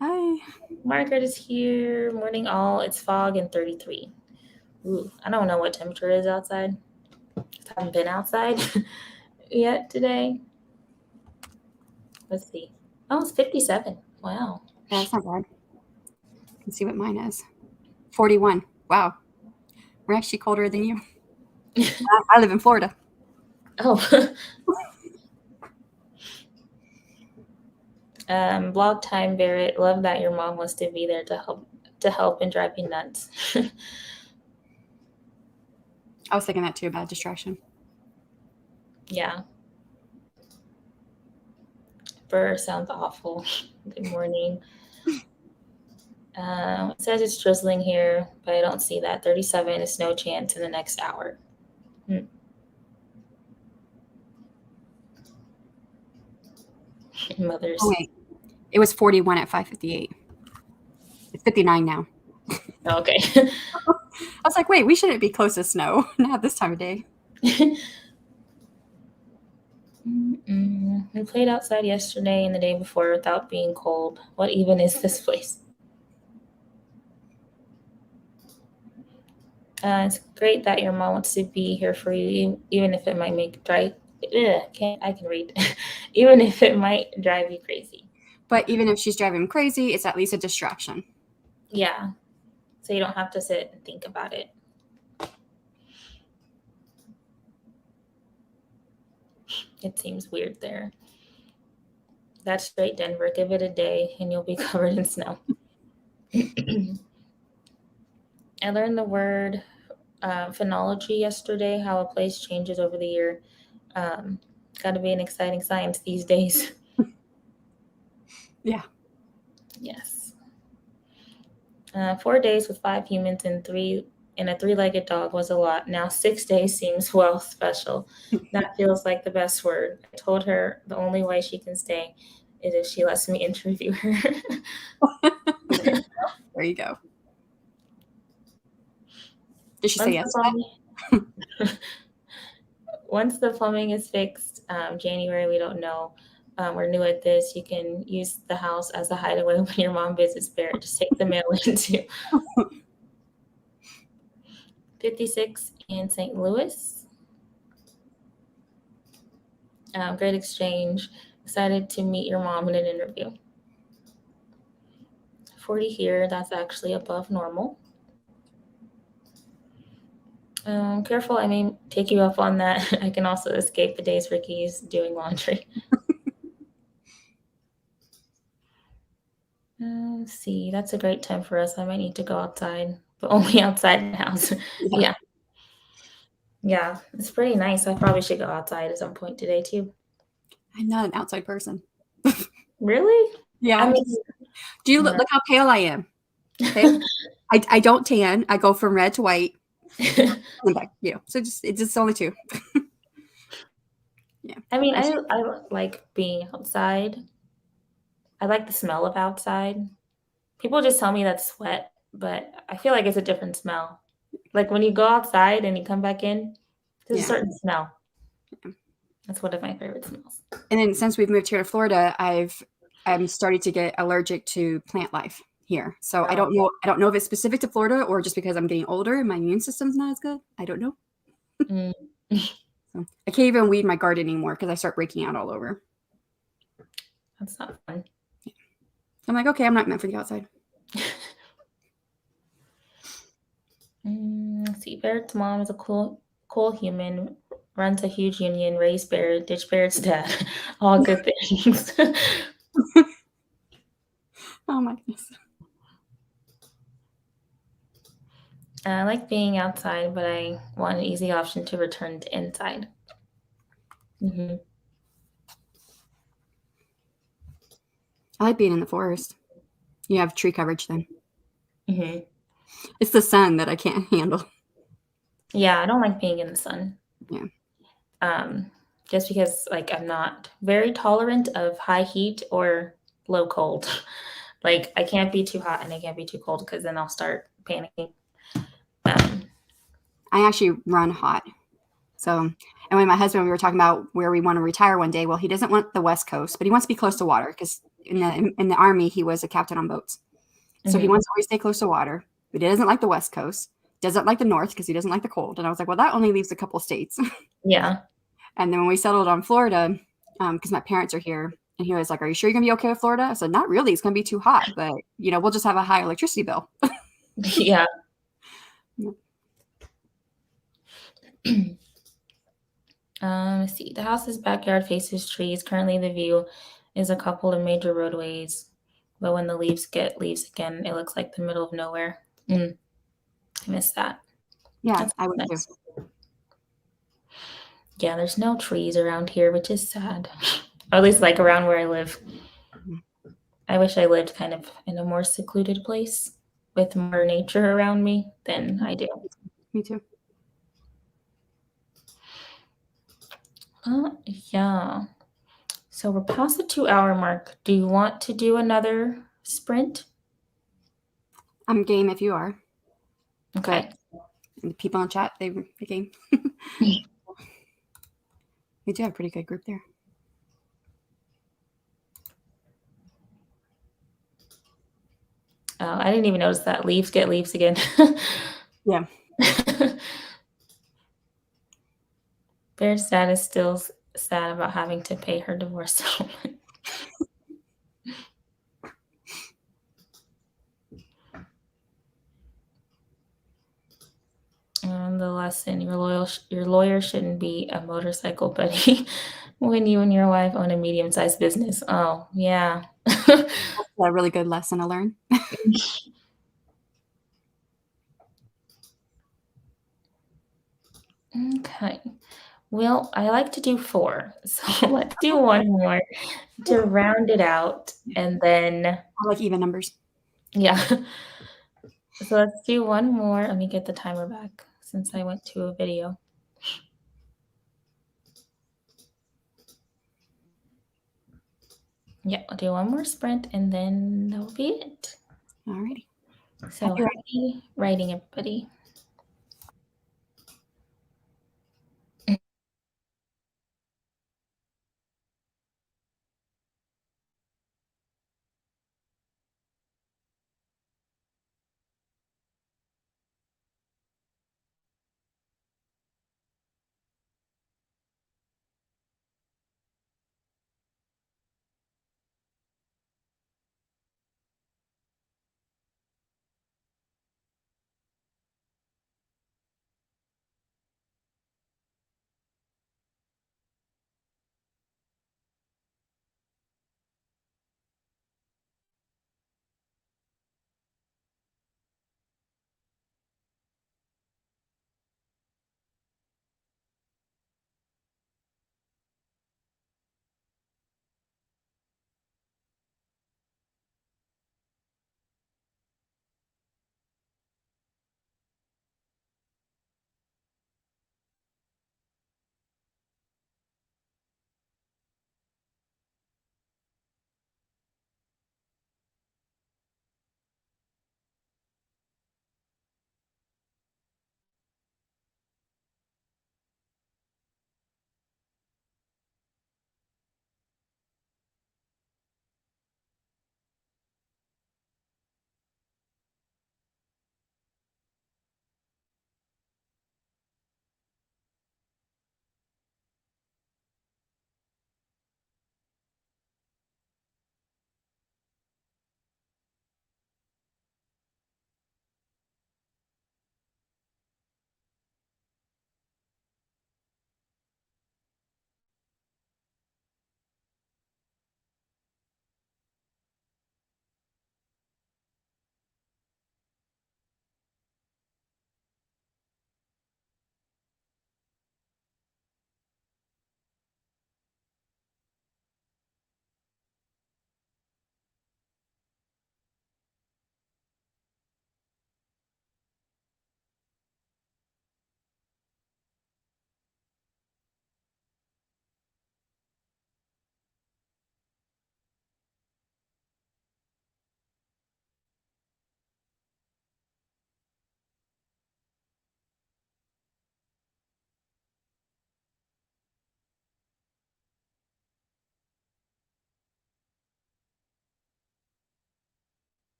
Hi. Margaret is here. Morning all. It's fog and 33. Ooh, I don't know what temperature it is outside. I haven't been outside yet today. Let's see. Oh, it's 57. Wow. Yeah, that's not bad. Let's see what mine is. 41. Wow. We're actually colder than you. I live in Florida. Oh. Blog time, Barrett. Love that your mom wants to be there to help and drive you nuts. I was thinking that too, bad distraction. Yeah. Burr sounds awful. Good morning. It says it's drizzling here, but I don't see that. 37 is no chance in the next hour. Mothers. Oh, wait. It was 41 at 5:58. It's 59 now. Okay. I was like, wait, we shouldn't be close to snow. Not this time of day. We played outside yesterday and the day before without being cold. What even is this place? It's great that your mom wants to be here for you, even if it might even if it might drive you crazy. But even if she's driving crazy, it's at least a distraction. Yeah. So you don't have to sit and think about it. It seems weird there. That's straight Denver. Give it a day and you'll be covered in snow. I learned the word phenology yesterday, how a place changes over the year. Got to be an exciting science these days. Yeah. Yes. 4 days with 5 humans and a 3-legged dog was a lot. Now 6 days seems, well, special. That feels like the best word. I told her the only way she can stay is if she lets me interview her. There you go. Did she say yes? Once the plumbing is fixed, January, we don't know. We're new at this. You can use the house as a hideaway when your mom visits Barrett. Just take the mail into 56 in St. Louis. Great exchange. Excited to meet your mom in an interview. 40 here. That's actually above normal. Careful, I may take you up on that. I can also escape the days Ricky's doing laundry. Let's see, that's a great time for us. I might need to go outside, but only outside the house. Yeah. Yeah, it's pretty nice. I probably should go outside at some point today too. I'm not an outside person. Really? Yeah. Do you look how pale I am? Okay. I don't tan. I go from red to white. Back, so it's just only 2. Yeah. I mean, I like being outside. I like the smell of outside. People just tell me that's sweat, but I feel like it's a different smell. Like when you go outside and you come back in, there's a certain smell. That's one of my favorite smells. And then since we've moved here to Florida, I'm starting to get allergic to plant life here. So I don't know if it's specific to Florida or just because I'm getting older and my immune system's not as good. I don't know. So I can't even weed my garden anymore because I start breaking out all over. That's not fun. Yeah. I'm like, okay, I'm not meant for the outside. Let's see, Barrett's mom is a cool human, runs a huge union, raised Barrett, ditched Barrett's dad. All good things. Oh my goodness. I like being outside, but I want an easy option to return to inside. I like being in the forest. You have tree coverage then. It's the sun that I can't handle. Yeah, I don't like being in the sun. Yeah. Just because I'm not very tolerant of high heat or low cold. Like I can't be too hot and I can't be too cold because then I'll start panicking. I actually run hot. So, and when my husband, we were talking about where we want to retire one day. Well, he doesn't want the West Coast, but he wants to be close to water because in the Army, he was a captain on boats. So he wants to always stay close to water, but he doesn't like the West Coast, doesn't like the North because he doesn't like the cold. And I was like, well, that only leaves a couple states. Yeah. And then when we settled on Florida, because my parents are here, and he was like, are you sure you're going to be okay with Florida? I said, not really. It's going to be too hot, but, we'll just have a high electricity bill. Yeah. Let's see. The house's backyard faces trees. Currently, the view is a couple of major roadways, but when the leaves get leaves again, it looks like the middle of nowhere. I miss that. Yeah, I would too. Yeah, there's no trees around here, which is sad. Or at least around where I live. I wish I lived kind of in a more secluded place with more nature around me than I do. Me too. Yeah. So we're past the 2-hour mark. Do you want to do another sprint? I'm game if you are. Okay. And the people in chat, they game. We do have a pretty good group there. Oh, I didn't even notice that. Leaves get leaves again. Yeah. Bear's dad is still sad about having to pay her divorce settlement. And the lesson: your lawyer shouldn't be a motorcycle buddy when you and your wife own a medium-sized business. Oh, yeah. That's a really good lesson to learn. Okay. Well, I like to do 4, so let's do one more to round it out, and then I like even numbers. yeah. So let's do one more. Let me get the timer back since I went to a video. Yeah, I'll do one more sprint, and then that will be it. Alrighty. So happy writing, everybody.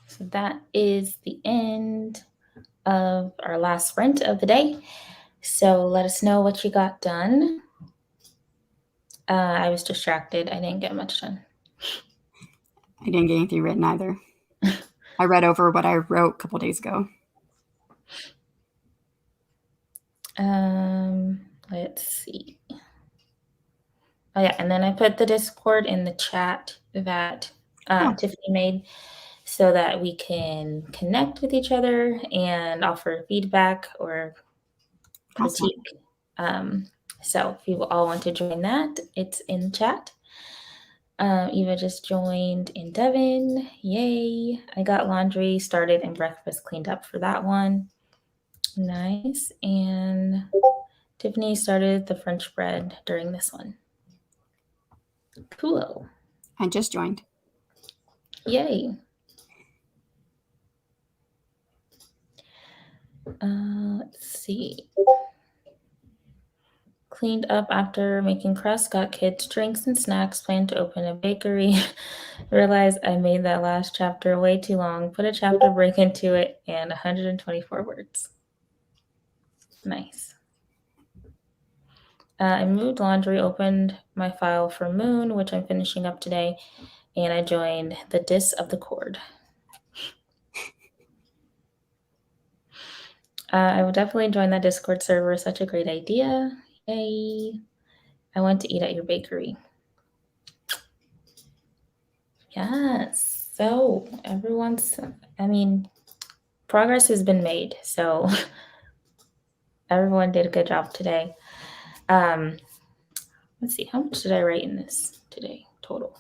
So that is the end of our last sprint of the day. So let us know what you got done. I was distracted. I didn't get much done. I didn't get anything written either. I read over what I wrote a couple days ago. Let's see. Oh yeah, and then I put the Discord in the chat that Tiffany made so that we can connect with each other and offer feedback or critique. So if you all want to join that, it's in the chat. Eva just joined in Devin. Yay. I got laundry started and breakfast cleaned up for that one. Nice. And Tiffany started the French bread during this one. Cool. I just joined. Yay. Let's see. Cleaned up after making crust, got kids drinks and snacks, planned to open a bakery. Realized I made that last chapter way too long, put a chapter break into it, and 124 words. Nice. I moved laundry, opened my file for Moon, which I'm finishing up today, and I joined the Dis of the Cord. I will definitely join that Discord server. Such a great idea. Yay. I went to eat at your bakery. Yes. So progress has been made. So everyone did a good job today. Let's see, how much did I write in this today total?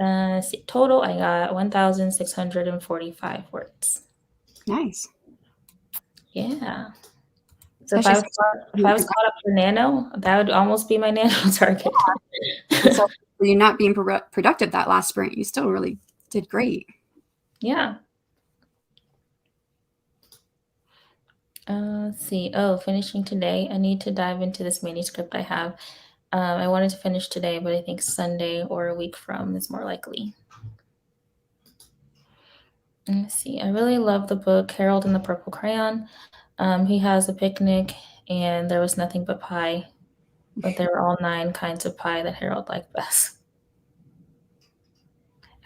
Let's see, total I got 1,645 words. Nice. Yeah. So if I was caught up for Nano, that would almost be my Nano target. Yeah. So for you not being productive that last sprint, you still really did great. Yeah. Let's see. Oh, finishing today. I need to dive into this manuscript I have. I wanted to finish today, but I think Sunday or a week from is more likely. Let's see. I really love the book Harold and the Purple Crayon. He has a picnic and there was nothing but pie, but there were all 9 kinds of pie that Harold liked best.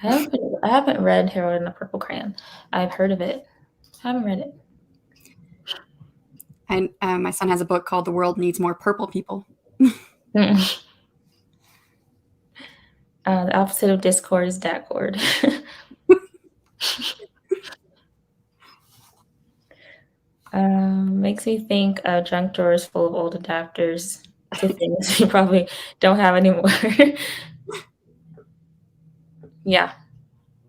I haven't read Harold and the Purple Crayon. I've heard of it. I haven't read it. And my son has a book called The World Needs More Purple People. The opposite of Discord is Datcord. Makes me think of junk drawers full of old adapters to things you probably don't have anymore. Yeah.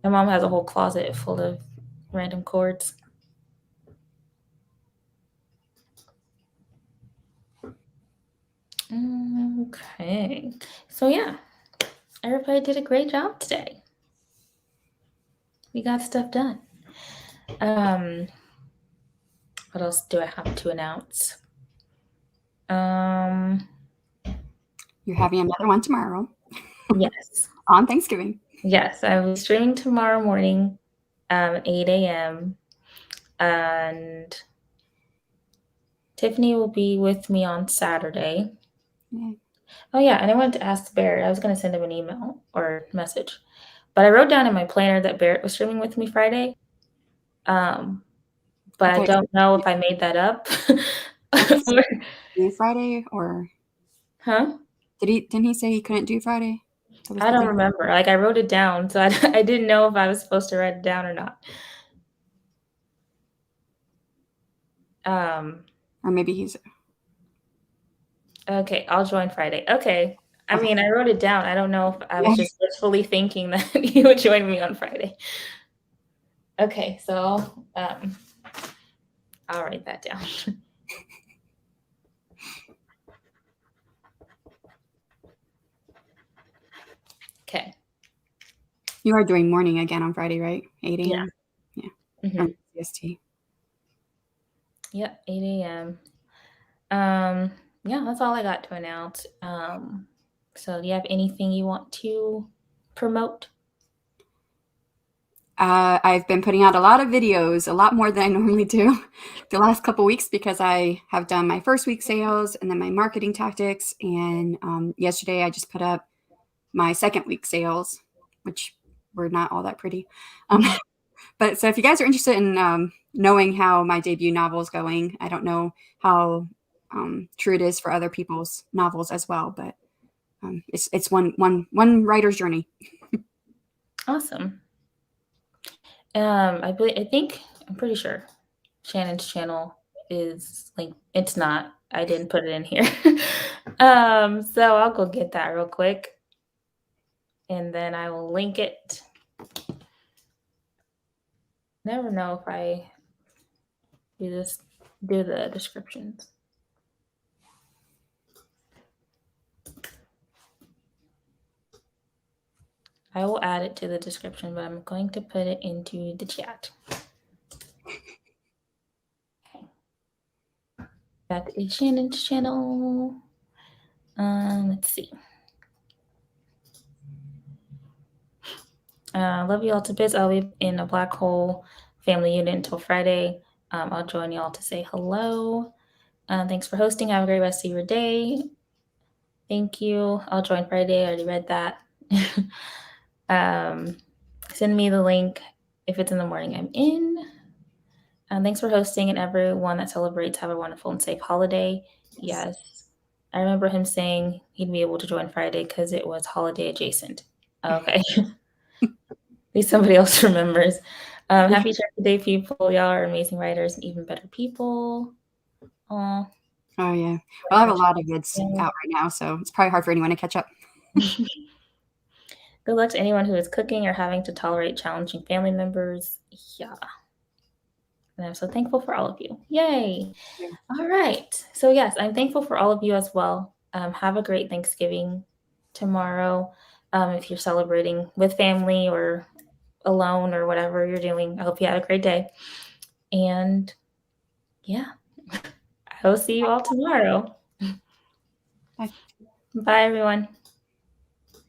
My mom has a whole closet full of random cords. Okay. So yeah, everybody did a great job today. We got stuff done. What else do I have to announce? You're having another one tomorrow. Yes. On Thanksgiving. Yes, I will be streaming tomorrow morning, 8 a.m. And Tiffany will be with me on Saturday. Yeah. Oh yeah, and I wanted to ask Barrett. I was going to send him an email or message, but I wrote down in my planner that Barrett was streaming with me Friday. But I don't know if I made that up. Friday or? Huh? Didn't he say he couldn't do Friday? I don't remember. Like I wrote it down, so I didn't know if I was supposed to write it down or not. Or maybe he's. Okay, I'll join Friday. Okay. I mean, I wrote it down. I don't know if I was just wishfully thinking that he would join me on Friday. Okay, so I'll write that down. Okay. You are doing morning again on Friday, right? 8 a.m.? Yeah. Mm-hmm. CST. Yep, 8 a.m. Yeah, that's all I got to announce. So do you have anything you want to promote? I've been putting out a lot of videos, a lot more than I normally do the last couple weeks because I have done my first week sales and then my marketing tactics. And yesterday I just put up my second week sales, which were not all that pretty. But so if you guys are interested in knowing how my debut novel is going, I don't know how true it is for other people's novels as well, but it's one writer's journey. Awesome. I'm pretty sure Shannon's channel is like, it's not. I didn't put it in here. So I'll go get that real quick, and then I will link it. Never know if I do the descriptions. I will add it to the description, but I'm going to put it into the chat. Okay. That is Shannon's channel. Let's see. Love you all to bits. I'll be in a Black Hole family unit until Friday. I'll join you all to say hello. Thanks for hosting. Have a great rest of your day. Thank you. I'll join Friday. I already read that. Send me the link if it's in the morning. I'm in. Thanks for hosting, and everyone that celebrates, have a wonderful and safe holiday. Yes. I remember him saying he'd be able to join Friday because it was holiday adjacent. Okay. At least somebody else remembers. Happy Turkey Day, people. Y'all are amazing writers and even better people. Aw. Oh, yeah. Well, I have a lot of vids out right now, so it's probably hard for anyone to catch up. Good luck to anyone who is cooking or having to tolerate challenging family members. Yeah. And I'm so thankful for all of you. Yay. Yeah. All right. So, yes, I'm thankful for all of you as well. Have a great Thanksgiving tomorrow. If you're celebrating with family or alone or whatever you're doing, I hope you had a great day. And yeah, I will see you all tomorrow. Bye. Bye, everyone.